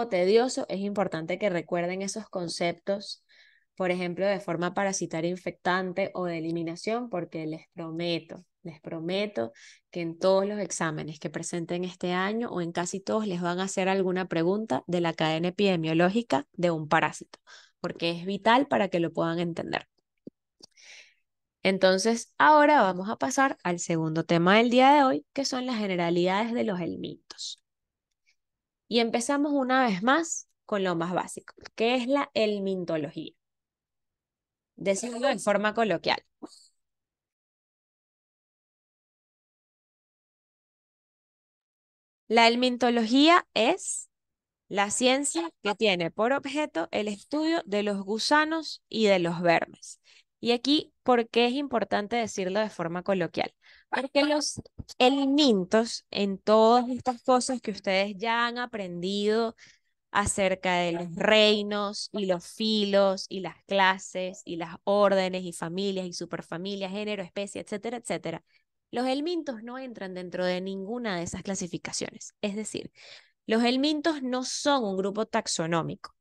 tedioso, es importante que recuerden esos conceptos, por ejemplo, de forma parasitaria infectante o de eliminación, porque les prometo que en todos los exámenes que presenten este año o en casi todos les van a hacer alguna pregunta de la cadena epidemiológica de un parásito, porque es vital para que lo puedan entender. Entonces, ahora vamos a pasar al segundo tema del día de hoy, que son las generalidades de los helmintos. Y empezamos una vez más con lo más básico, que es la helmintología. Decirlo de forma coloquial. La helmintología es la ciencia que tiene por objeto el estudio de los gusanos y de los vermes. Y aquí, ¿por qué es importante decirlo de forma coloquial? Porque los helmintos, en todas estas cosas que ustedes ya han aprendido acerca de los reinos y los filos y las clases y las órdenes y familias y superfamilias, género, especie, etcétera, etcétera. Los helmintos no entran dentro de ninguna de esas clasificaciones. Es decir, los helmintos no son un grupo taxonómico.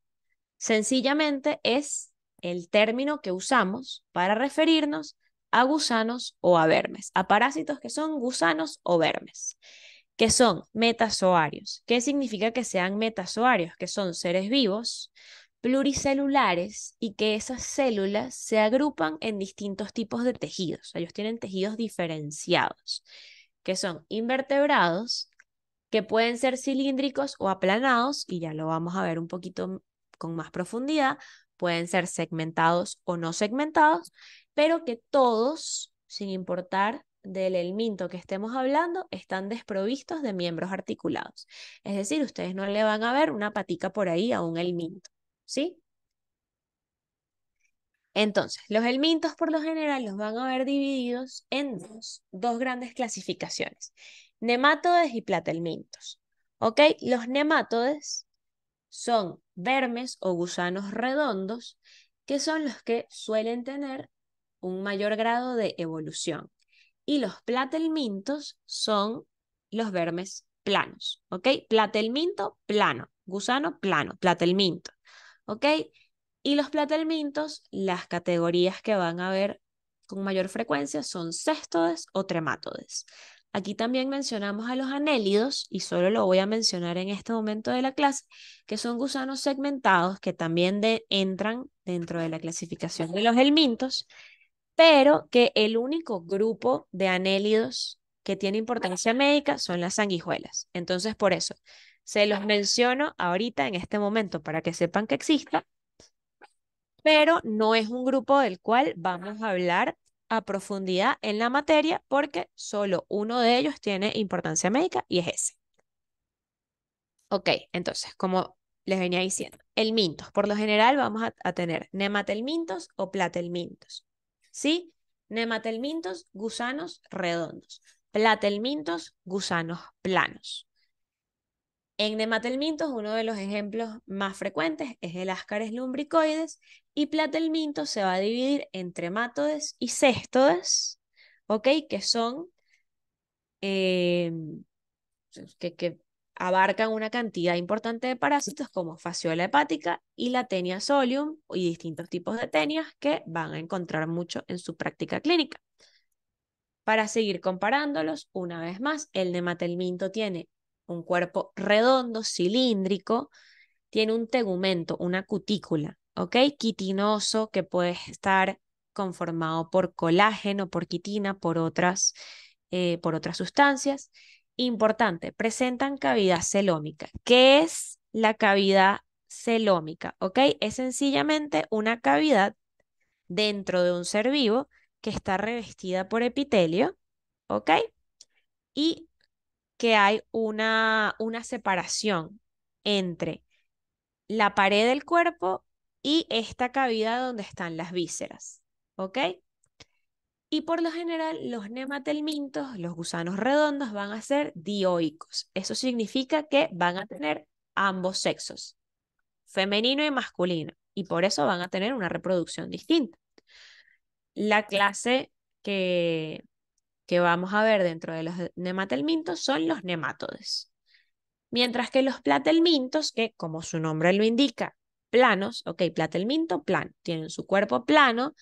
Sencillamente es el término que usamos para referirnos a gusanos o a vermes, a parásitos que son gusanos o vermes, que son metazoarios. ¿Qué significa que sean metazoarios? Que son seres vivos, pluricelulares y que esas células se agrupan en distintos tipos de tejidos. Ellos tienen tejidos diferenciados, que son invertebrados, que pueden ser cilíndricos o aplanados, y ya lo vamos a ver un poquito con más profundidad, pueden ser segmentados o no segmentados, pero que todos, sin importar del helminto que estemos hablando, están desprovistos de miembros articulados. Es decir, ustedes no le van a ver una patica por ahí a un helminto, ¿sí? Entonces, los helmintos por lo general los van a ver divididos en dos grandes clasificaciones, nemátodes y platelmintos. ¿Ok? Los nemátodes son vermes o gusanos redondos que son los que suelen tener un mayor grado de evolución. Y los platelmintos son los vermes planos. ¿Ok? Platelminto, plano. Gusano, plano. Platelminto. ¿Ok? Y los platelmintos, las categorías que van a ver con mayor frecuencia son céstodes o tremátodes. Aquí también mencionamos a los anélidos, y solo lo voy a mencionar en este momento de la clase, que son gusanos segmentados que también entran dentro de la clasificación de los helmintos, pero que el único grupo de anélidos que tiene importancia médica son las sanguijuelas. Entonces, por eso, se los menciono ahorita en este momento para que sepan que exista, pero no es un grupo del cual vamos a hablar a profundidad en la materia porque solo uno de ellos tiene importancia médica y es ese. Ok, entonces, como les venía diciendo, el mintos, por lo general vamos a tener nematelmintos o platelmintos, ¿sí? Nematelmintos, gusanos redondos. Platelmintos, gusanos planos. En nematelmintos, uno de los ejemplos más frecuentes es el Ascaris lumbricoides, y platelmintos se va a dividir entre mátodes y céstodes, ¿ok? Que son, eh, que abarcan una cantidad importante de parásitos como Fasciola hepática y la Taenia solium y distintos tipos de tenias que van a encontrar mucho en su práctica clínica. Para seguir comparándolos, una vez más, el nematelminto tiene un cuerpo redondo, cilíndrico, tiene un tegumento, una cutícula, ¿ok? Quitinoso que puede estar conformado por colágeno, por quitina, por otras sustancias. Importante, presentan cavidad celómica. ¿Qué es la cavidad celómica? ¿Ok? Es sencillamente una cavidad dentro de un ser vivo que está revestida por epitelio, ¿ok? Y que hay una separación entre la pared del cuerpo y esta cavidad donde están las vísceras, ¿ok? Y por lo general, los nematelmintos, los gusanos redondos, van a ser dioicos. Eso significa que van a tener ambos sexos, femenino y masculino, y por eso van a tener una reproducción distinta. La clase que vamos a ver dentro de los nematelmintos son los nemátodes. Mientras que los platelmintos, que como su nombre lo indica, planos, ok, platelminto plano, tienen su cuerpo plano,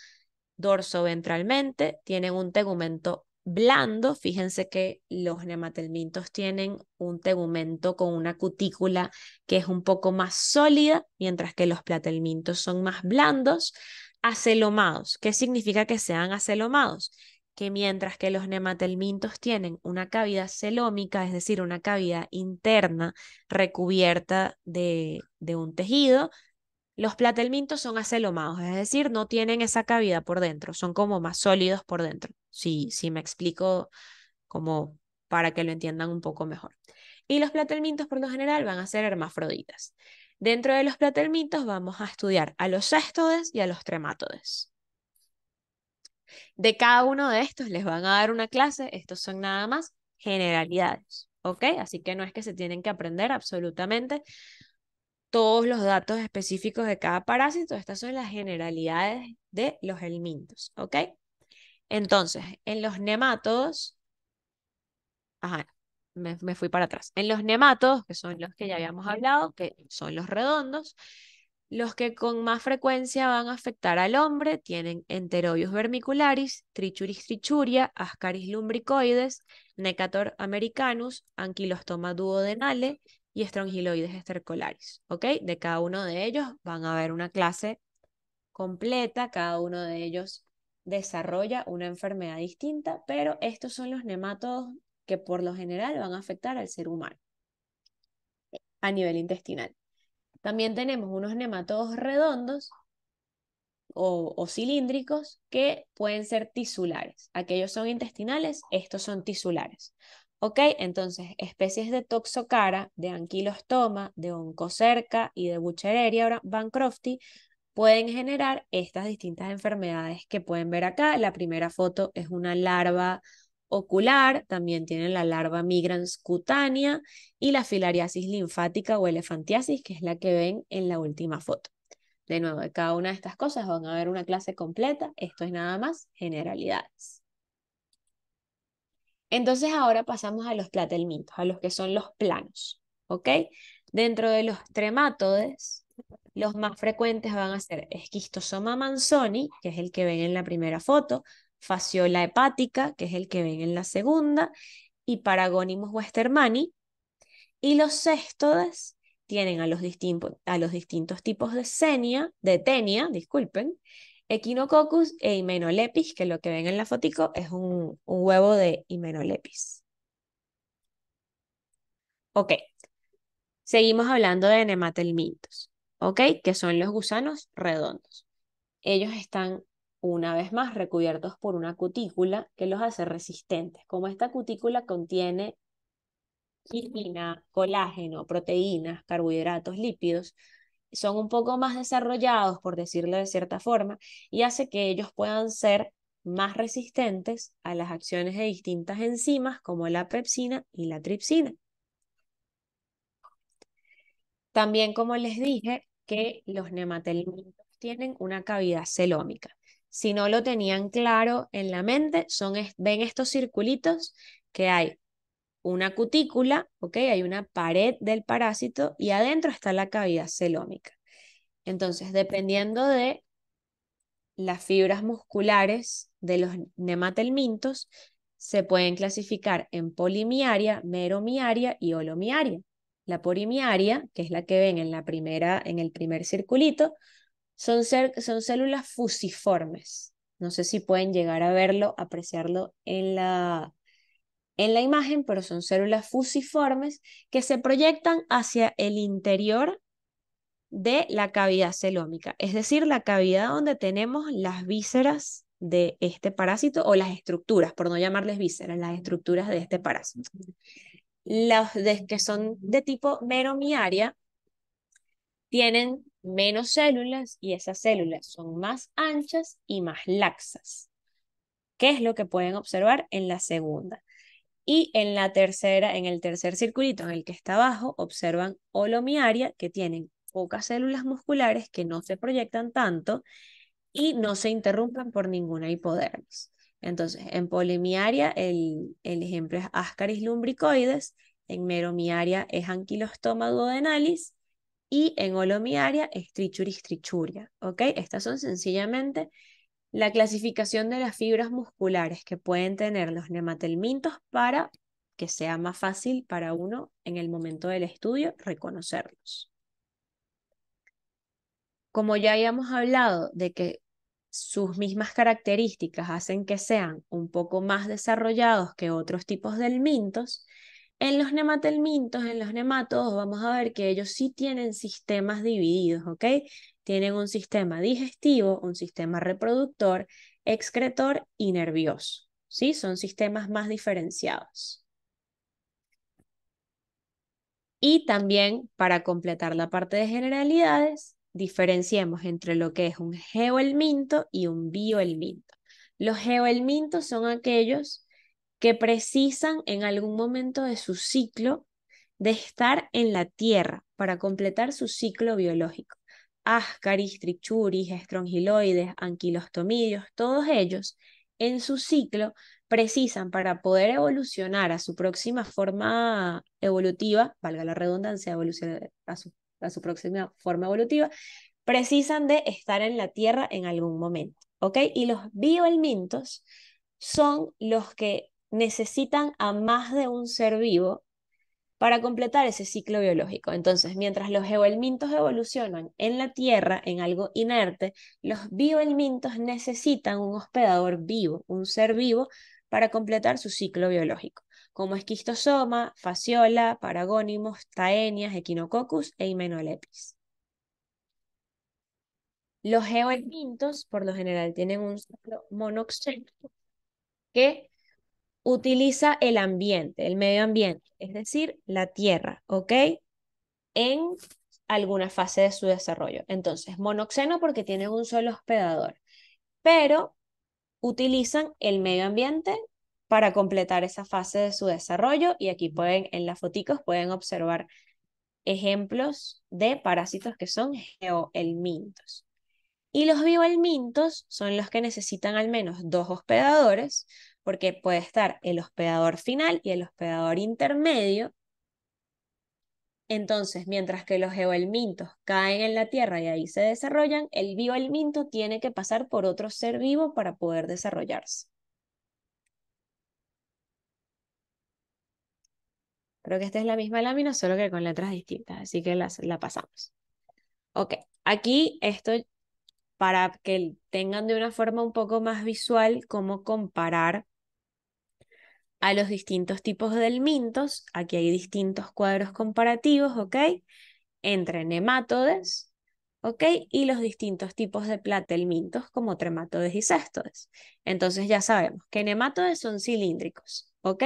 dorso ventralmente, tienen un tegumento blando. Fíjense que los nematelmintos tienen un tegumento con una cutícula que es un poco más sólida, mientras que los platelmintos son más blandos. Acelomados. ¿Qué significa que sean acelomados? Que mientras que los nematelmintos tienen una cavidad celómica, es decir, una cavidad interna recubierta de un tejido, los platelmintos son acelomados, es decir, no tienen esa cavidad por dentro, son como más sólidos por dentro. Sí, me explico como para que lo entiendan un poco mejor. Y los platelmintos por lo general van a ser hermafroditas. Dentro de los platelmintos vamos a estudiar a los céstodes y a los tremátodes. De cada uno de estos les van a dar una clase, estos son nada más generalidades, ¿ok? Así que no es que se tienen que aprender absolutamente todos los datos específicos de cada parásito. Estas son las generalidades de los helmintos, ¿ok? Entonces, en los nemátodos, ajá, me fui para atrás. En los nemátodos, que son los que ya habíamos hablado, que son los redondos, los que con más frecuencia van a afectar al hombre tienen Enterobius vermicularis, Trichuris trichuria, Ascaris lumbricoides, Necator americanus, Ankylostoma duodenale y Strongyloides estercolaris. ¿Ok? De cada uno de ellos van a haber una clase completa, cada uno de ellos desarrolla una enfermedad distinta, pero estos son los nematodos que por lo general van a afectar al ser humano a nivel intestinal. También tenemos unos nematodos redondos o cilíndricos que pueden ser tisulares. Aquellos son intestinales, estos son tisulares. ¿Ok? Entonces, especies de Toxocara, de Ankylostoma, de Oncocerca y de Buchereria bancrofti pueden generar estas distintas enfermedades que pueden ver acá. La primera foto es una larva ocular, también tienen la larva migrans cutánea y la filariasis linfática o elefantiasis, que es la que ven en la última foto. De nuevo, de cada una de estas cosas van a ver una clase completa. Esto es nada más generalidades. Entonces ahora pasamos a los platelmintos, a los que son los planos, ¿ok? Dentro de los tremátodes, los más frecuentes van a ser esquistosoma manzoni, que es el que ven en la primera foto, fasciola hepática, que es el que ven en la segunda, y Paragonimus westermanni. Y los céstodes tienen a los distintos tipos de tenia, disculpen, Echinococcus e Hymenopeltis, que lo que ven en la fotico es un huevo de Hymenopeltis. Ok, seguimos hablando de nematelmintos, ok, que son los gusanos redondos. Ellos están una vez más recubiertos por una cutícula que los hace resistentes. Como esta cutícula contiene quitina, colágeno, proteínas, carbohidratos, lípidos, son un poco más desarrollados, por decirlo de cierta forma, y hace que ellos puedan ser más resistentes a las acciones de distintas enzimas como la pepsina y la tripsina. También, como les dije, que los nematelmintos tienen una cavidad celómica. Si no lo tenían claro en la mente, ven estos circulitos que hay una cutícula, ¿ok? Hay una pared del parásito y adentro está la cavidad celómica. Entonces, dependiendo de las fibras musculares de los nematelmintos, se pueden clasificar en polimiaria, meromiaria y holomiaria. La polimiaria, que es la que ven en el primer circulito, son células fusiformes. No sé si pueden llegar a verlo, apreciarlo en la imagen, pero son células fusiformes que se proyectan hacia el interior de la cavidad celómica, es decir, la cavidad donde tenemos las vísceras de este parásito o las estructuras, por no llamarles vísceras, las estructuras de este parásito. Que son de tipo meromiaria tienen menos células y esas células son más anchas y más laxas. ¿Qué es lo que pueden observar en la segunda? Y en el tercer circulito, en el que está abajo, observan holomiaria, que tienen pocas células musculares que no se proyectan tanto y no se interrumpen por ninguna hipodermis. Entonces, en polimiaria, el ejemplo es Ascaris lumbricoides, en meromiaria es Ankylostoma duodenalis y en holomiaria es Trichuris trichuria. ¿Ok? Estas son sencillamente la clasificación de las fibras musculares que pueden tener los nematelmintos para que sea más fácil para uno en el momento del estudio reconocerlos. Como ya habíamos hablado de que sus mismas características hacen que sean un poco más desarrollados que otros tipos de helmintos, en los nematelmintos, en los nematodos, vamos a ver que ellos sí tienen sistemas divididos, ¿ok? Tienen un sistema digestivo, un sistema reproductor, excretor y nervioso, ¿sí? Son sistemas más diferenciados. Y también, para completar la parte de generalidades, diferenciemos entre lo que es un geohelminto y un biohelminto. Los geohelmintos son aquellos que precisan en algún momento de su ciclo de estar en la Tierra para completar su ciclo biológico. Ascaris, Trichuris, Strongyloides, Anquilostomidios, todos ellos en su ciclo precisan para poder evolucionar a su próxima forma evolutiva, valga la redundancia, evolucionar a su próxima forma evolutiva, precisan de estar en la Tierra en algún momento, ¿ok? Y los biohelmintos son los que necesitan a más de un ser vivo para completar ese ciclo biológico. Entonces, mientras los geohelmintos evolucionan en la Tierra, en algo inerte, los biohelmintos necesitan un hospedador vivo, un ser vivo, para completar su ciclo biológico, como esquistosoma, fasciola, paragónimos, taenias, echinococcus e hymenopeltis. Los geohelmintos, por lo general, tienen un ciclo monoxénico que utiliza el ambiente, el medio ambiente, es decir, la tierra, ¿ok? En alguna fase de su desarrollo. Entonces, monoxeno porque tienen un solo hospedador, pero utilizan el medio ambiente para completar esa fase de su desarrollo y aquí pueden, en las foticos, pueden observar ejemplos de parásitos que son geohelmintos. Y los biohelmintos son los que necesitan al menos dos hospedadores, porque puede estar el hospedador final y el hospedador intermedio. Entonces, mientras que los geohelmintos caen en la tierra y ahí se desarrollan, el biohelminto tiene que pasar por otro ser vivo para poder desarrollarse. Creo que esta es la misma lámina, solo que con letras distintas, así que la pasamos. Ok, aquí esto para que tengan de una forma un poco más visual cómo comparar a los distintos tipos de helmintos. Aquí hay distintos cuadros comparativos, ¿ok? Entre nemátodes, ¿ok? Y los distintos tipos de platelmintos como tremátodes y céstodes. Entonces ya sabemos que nemátodes son cilíndricos, ¿ok?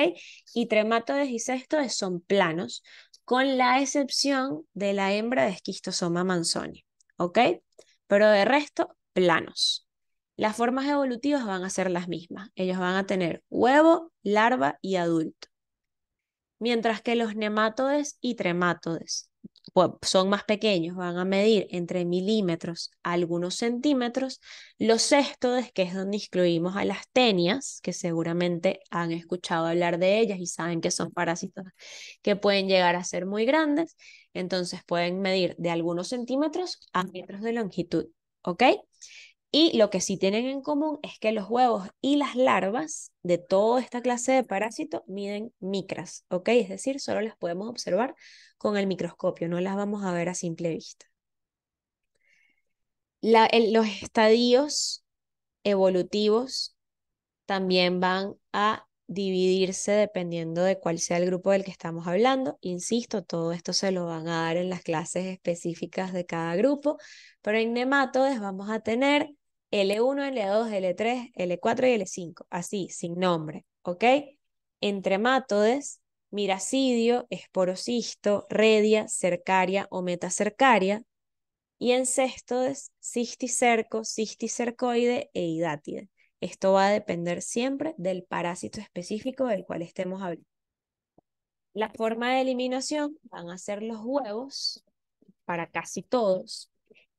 Y tremátodes y céstodes son planos, con la excepción de la hembra de Schistosoma manzoni, ¿ok? Pero de resto, planos. Las formas evolutivas van a ser las mismas. Ellos van a tener huevo, larva y adulto. Mientras que los nemátodes y tremátodes pues, son más pequeños, van a medir entre milímetros a algunos centímetros. Los céstodes, que es donde incluimos a las tenias, que seguramente han escuchado hablar de ellas y saben que son parásitos que pueden llegar a ser muy grandes, entonces pueden medir de algunos centímetros a metros de longitud, ¿ok? Y lo que sí tienen en común es que los huevos y las larvas de toda esta clase de parásitos miden micras, ¿ok? Es decir, solo las podemos observar con el microscopio, no las vamos a ver a simple vista. Los estadios evolutivos también van a dividirse dependiendo de cuál sea el grupo del que estamos hablando. Insisto, todo esto se lo van a dar en las clases específicas de cada grupo, pero en nematodes vamos a tener L1, L2, L3, L4 y L5, así, sin nombre, ¿ok? En tremátodes, miracidio, esporocisto, redia, cercaria o metacercaria, y en céstodes, cisticerco, cisticercoide e hidátide. Esto va a depender siempre del parásito específico del cual estemos hablando. La forma de eliminación van a ser los huevos para casi todos,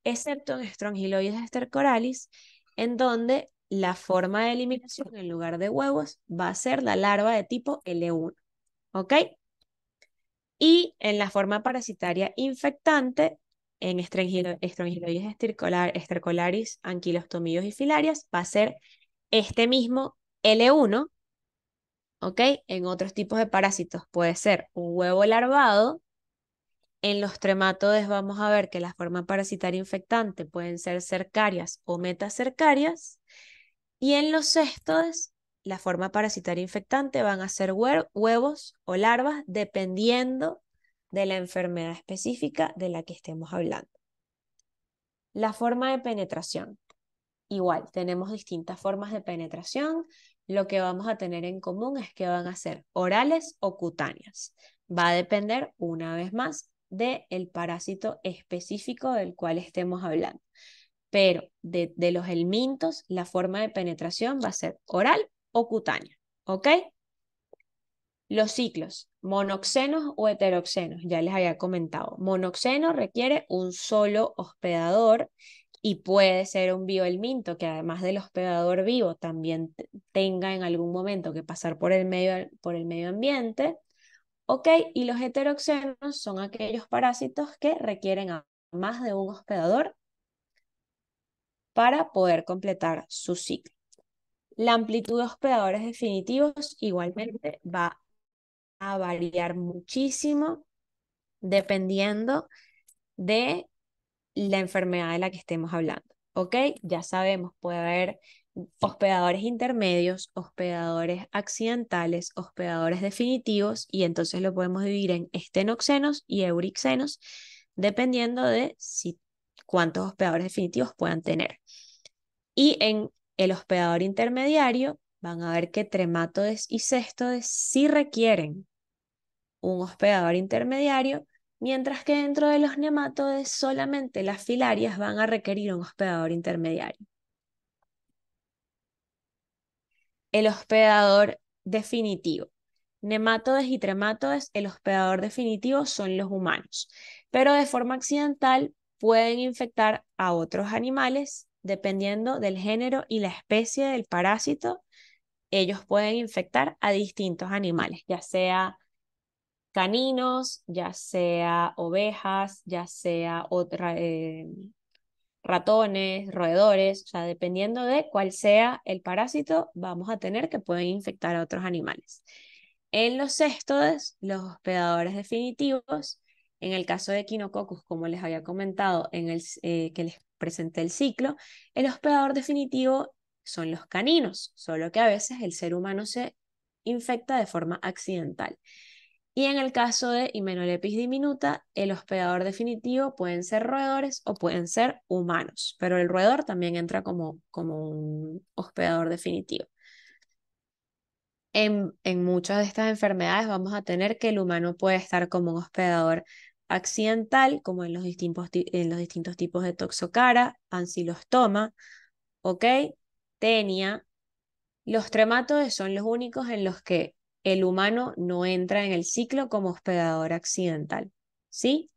excepto en Strongyloides stercoralis, en donde la forma de eliminación en lugar de huevos va a ser la larva de tipo L1. ¿Ok? Y en la forma parasitaria infectante, en Strongyloides stercolaris, anquilostomillos y filarias, va a ser este mismo L1, ¿ok? En otros tipos de parásitos puede ser un huevo larvado. En los tremátodes vamos a ver que la forma parasitaria infectante pueden ser cercarias o metacercarias. Y en los céstodes, la forma parasitaria infectante van a ser huevos o larvas dependiendo de la enfermedad específica de la que estemos hablando. La forma de penetración. Igual, tenemos distintas formas de penetración. Lo que vamos a tener en común es que van a ser orales o cutáneas. Va a depender, una vez más, del parásito específico del cual estemos hablando. Pero de los helmintos, la forma de penetración va a ser oral o cutánea. ¿Ok? Los ciclos, monoxenos o heteroxenos, ya les había comentado. Monoxeno requiere un solo hospedador y puede ser un biohelminto que además del hospedador vivo también tenga en algún momento que pasar por el medio ambiente. ¿Ok? Y los heteroxenos son aquellos parásitos que requieren a más de un hospedador para poder completar su ciclo. La amplitud de hospedadores definitivos igualmente va a variar muchísimo dependiendo de la enfermedad de la que estemos hablando. ¿Ok? Ya sabemos, puede haber hospedadores intermedios, hospedadores accidentales, hospedadores definitivos, y entonces lo podemos dividir en estenoxenos y eurixenos, dependiendo de cuántos hospedadores definitivos puedan tener. Y en el hospedador intermediario van a ver que tremátodes y céstodes sí requieren un hospedador intermediario, mientras que dentro de los nematodes solamente las filarias van a requerir un hospedador intermediario. El hospedador definitivo. Nematodes y tremátodes, el hospedador definitivo son los humanos, pero de forma accidental pueden infectar a otros animales dependiendo del género y la especie del parásito. Ellos pueden infectar a distintos animales, ya sea caninos, ya sea ovejas, ya sea ratones, roedores, o sea, dependiendo de cuál sea el parásito, vamos a tener que pueden infectar a otros animales. En los céstodes, los hospedadores definitivos, en el caso de Echinococcus, como les había comentado que les presenté el ciclo, el hospedador definitivo son los caninos, solo que a veces el ser humano se infecta de forma accidental. Y en el caso de Hymenopeltis diminuta, el hospedador definitivo pueden ser roedores o pueden ser humanos, pero el roedor también entra como un hospedador definitivo. En muchas de estas enfermedades vamos a tener que el humano puede estar como un hospedador accidental, como en los distintos tipos de toxocara, ancilostoma, ¿ok? Tenia. Los tremátodes son los únicos en los que el humano no entra en el ciclo como hospedador accidental, ¿sí?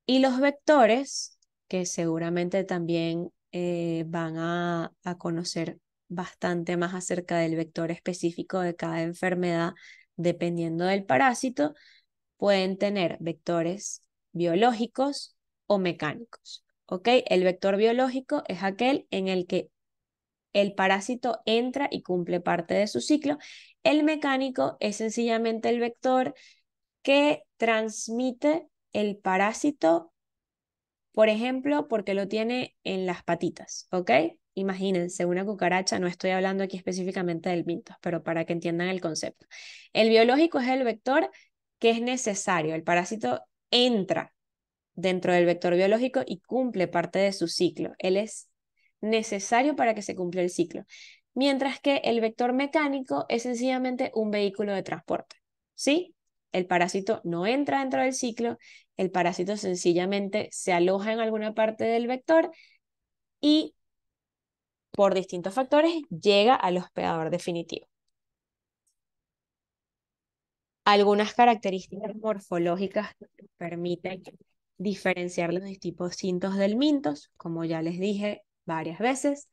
Y los vectores, que seguramente también van a conocer bastante más acerca del vector específico de cada enfermedad, dependiendo del parásito, pueden tener vectores biológicos o mecánicos. ¿Ok? El vector biológico es aquel en el que el parásito entra y cumple parte de su ciclo. El mecánico es sencillamente el vector que transmite el parásito, por ejemplo, porque lo tiene en las patitas, ¿ok? Imagínense una cucaracha, no estoy hablando aquí específicamente del mintos, pero para que entiendan el concepto. El biológico es el vector que es necesario, el parásito entra dentro del vector biológico y cumple parte de su ciclo. Él es necesario para que se cumpla el ciclo. Mientras que el vector mecánico es sencillamente un vehículo de transporte. ¿Sí? El parásito no entra dentro del ciclo, el parásito sencillamente se aloja en alguna parte del vector y por distintos factores llega al hospedador definitivo. Algunas características morfológicas que permiten diferenciar los distintos del mintos, como ya les dije varias veces.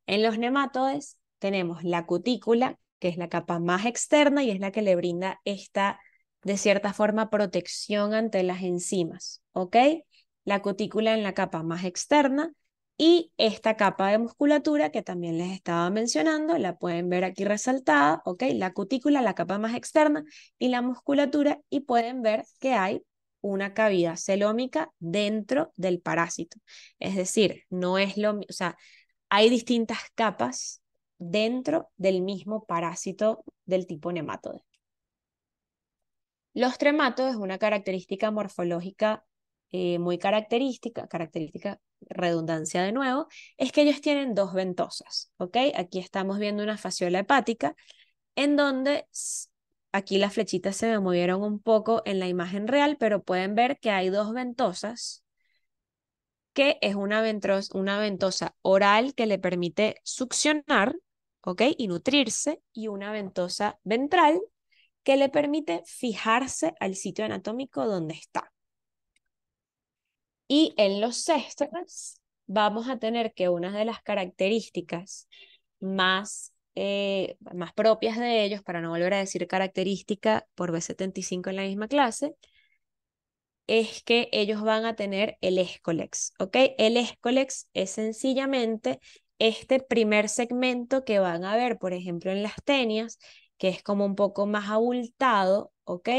En los nematodes tenemos la cutícula, que es la capa más externa y es la que le brinda esta, de cierta forma, protección ante las enzimas, ¿ok? La cutícula en la capa más externa y esta capa de musculatura que también les estaba mencionando, la pueden ver aquí resaltada, ¿ok? La cutícula, la capa más externa y la musculatura y pueden ver que hay una cavidad celómica dentro del parásito. Es decir, no es lo, o sea, hay distintas capas dentro del mismo parásito del tipo nematode. Los tremátodes, una característica morfológica muy característica, redundancia de nuevo, es que ellos tienen dos ventosas, ¿ok? Aquí estamos viendo una fasciola hepática en donde aquí las flechitas se me movieron un poco en la imagen real, pero pueden ver que hay dos ventosas, que es una ventosa oral que le permite succionar, ¿ok? Y nutrirse, y una ventosa ventral que le permite fijarse al sitio anatómico donde está. Y en los cestos vamos a tener que una de las características más propias de ellos, para no volver a decir característica por B75 en la misma clase, es que ellos van a tener el escolex, ¿ok? El escolex es sencillamente este primer segmento que van a ver, por ejemplo, en las tenias, que es como un poco más abultado, ¿ok?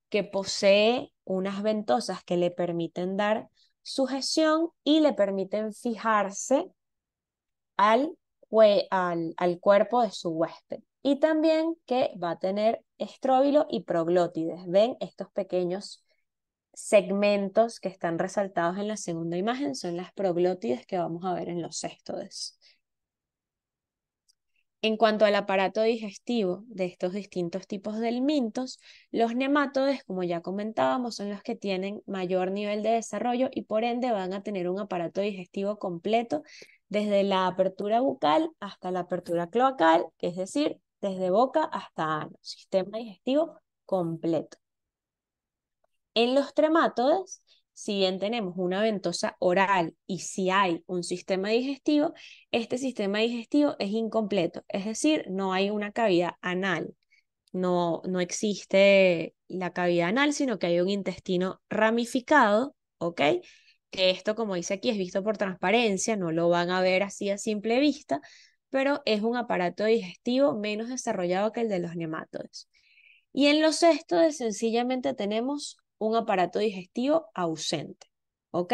Que posee unas ventosas que le permiten dar sujeción y le permiten fijarse al cuerpo de su huésped. Y también que va a tener estróbilo y proglótides. ¿Ven? Estos pequeños segmentos que están resaltados en la segunda imagen son las proglótides que vamos a ver en los céstodes. En cuanto al aparato digestivo de estos distintos tipos de helmintos, los nematodes, como ya comentábamos, son los que tienen mayor nivel de desarrollo y por ende van a tener un aparato digestivo completo desde la apertura bucal hasta la apertura cloacal, es decir, desde boca hasta ano, sistema digestivo completo. En los trematodes, si bien tenemos una ventosa oral y si hay un sistema digestivo, este sistema digestivo es incompleto, es decir, no hay una cavidad anal, no existe la cavidad anal, sino que hay un intestino ramificado, ¿ok? Que esto, como dice aquí, es visto por transparencia, no lo van a ver así a simple vista, pero es un aparato digestivo menos desarrollado que el de los nematodes. Y en los cestodes sencillamente tenemos un aparato digestivo ausente, ¿ok?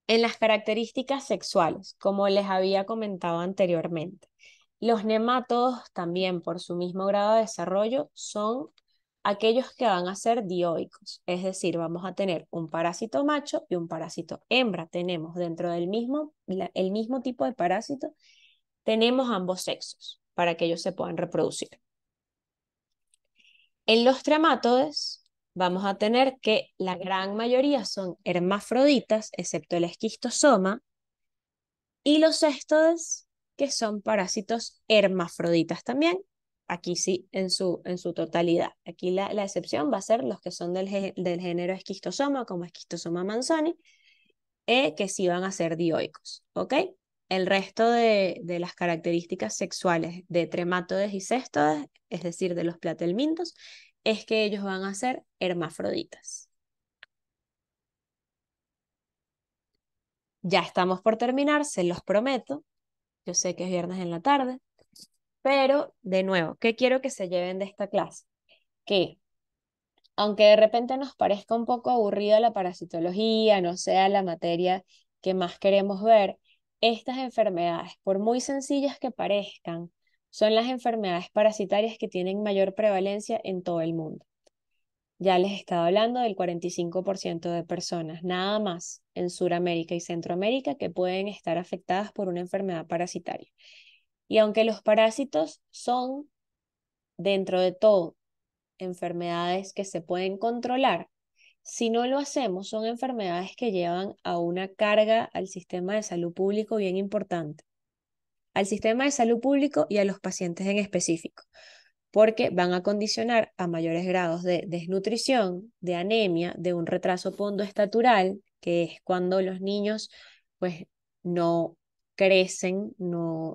En las características sexuales, como les había comentado anteriormente, los nemátodos también por su mismo grado de desarrollo son aquellos que van a ser dioicos, es decir, vamos a tener un parásito macho y un parásito hembra. Tenemos dentro del mismo, el mismo tipo de parásito, tenemos ambos sexos para que ellos se puedan reproducir. En los tremátodes vamos a tener que la gran mayoría son hermafroditas, excepto el esquistosoma, y los céstodes, que son parásitos hermafroditas también. Aquí sí, en su totalidad. Aquí la excepción va a ser los que son del género esquistosoma, como esquistosoma manzoni, que sí van a ser dioicos, ¿ok? El resto de las características sexuales de tremátodes y céstodes, es decir, de los platelmintos, es que ellos van a ser hermafroditas. Ya estamos por terminar, se los prometo. Yo sé que es viernes en la tarde, pero de nuevo, ¿qué quiero que se lleven de esta clase? Que aunque de repente nos parezca un poco aburrida la parasitología, no sea la materia que más queremos ver, estas enfermedades, por muy sencillas que parezcan, son las enfermedades parasitarias que tienen mayor prevalencia en todo el mundo. Ya les estaba hablando del 45% de personas, nada más en Sudamérica y Centroamérica, que pueden estar afectadas por una enfermedad parasitaria. Y aunque los parásitos son, dentro de todo, enfermedades que se pueden controlar, si no lo hacemos, son enfermedades que llevan a una carga al sistema de salud público bien importante, al sistema de salud público y a los pacientes en específico, porque van a condicionar a mayores grados de desnutrición, de anemia, de un retraso pondoestatural, que es cuando los niños pues no crecen,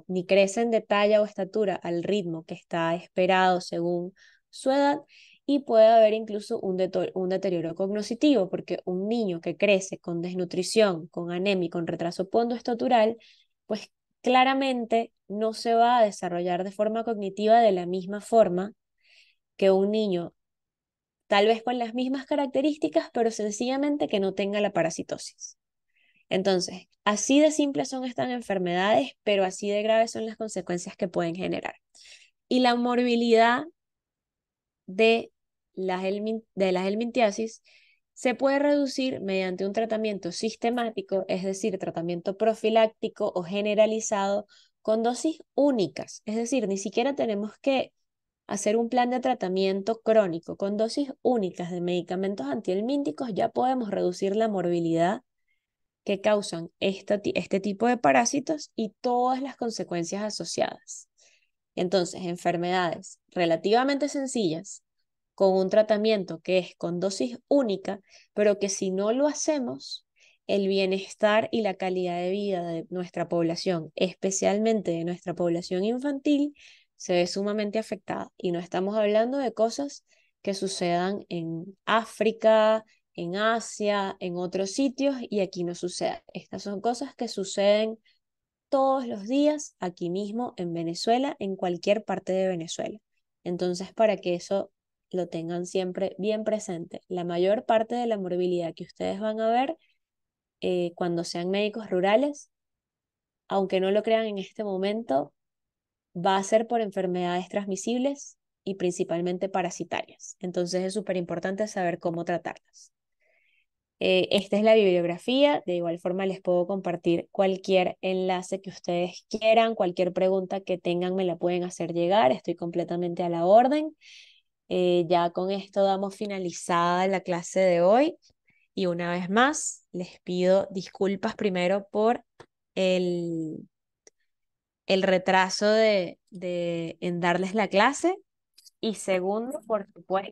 ni crecen de talla o estatura al ritmo que está esperado según su edad, y puede haber incluso un deterioro cognitivo, porque un niño que crece con desnutrición, con anemia y con retraso pondoestatural, pues claramente no se va a desarrollar de forma cognitiva de la misma forma que un niño, tal vez con las mismas características, pero sencillamente que no tenga la parasitosis. Entonces, así de simples son estas enfermedades, pero así de graves son las consecuencias que pueden generar. Y la morbilidad de la helmintiasis se puede reducir mediante un tratamiento sistemático, es decir, tratamiento profiláctico o generalizado con dosis únicas. Es decir, ni siquiera tenemos que hacer un plan de tratamiento crónico. Con dosis únicas de medicamentos antihelmínticos ya podemos reducir la morbilidad que causan este tipo de parásitos y todas las consecuencias asociadas. Entonces, enfermedades relativamente sencillas, con un tratamiento que es con dosis única, pero que si no lo hacemos, el bienestar y la calidad de vida de nuestra población, especialmente de nuestra población infantil, se ve sumamente afectada. Y no estamos hablando de cosas que sucedan en África, en Asia, en otros sitios, y aquí no sucede. Estas son cosas que suceden todos los días aquí mismo en Venezuela, en cualquier parte de Venezuela. Entonces, para que eso lo tengan siempre bien presente, la mayor parte de la morbilidad que ustedes van a ver cuando sean médicos rurales, aunque no lo crean en este momento, va a ser por enfermedades transmisibles y principalmente parasitarias. Entonces es súper importante saber cómo tratarlas. Esta es la bibliografía. De igual forma les puedo compartir cualquier enlace que ustedes quieran, cualquier pregunta que tengan me la pueden hacer llegar. Estoy completamente a la orden. Ya con esto damos finalizada la clase de hoy. Y una vez más, les pido disculpas primero por el, el retraso en darles la clase. Y segundo, por supuesto,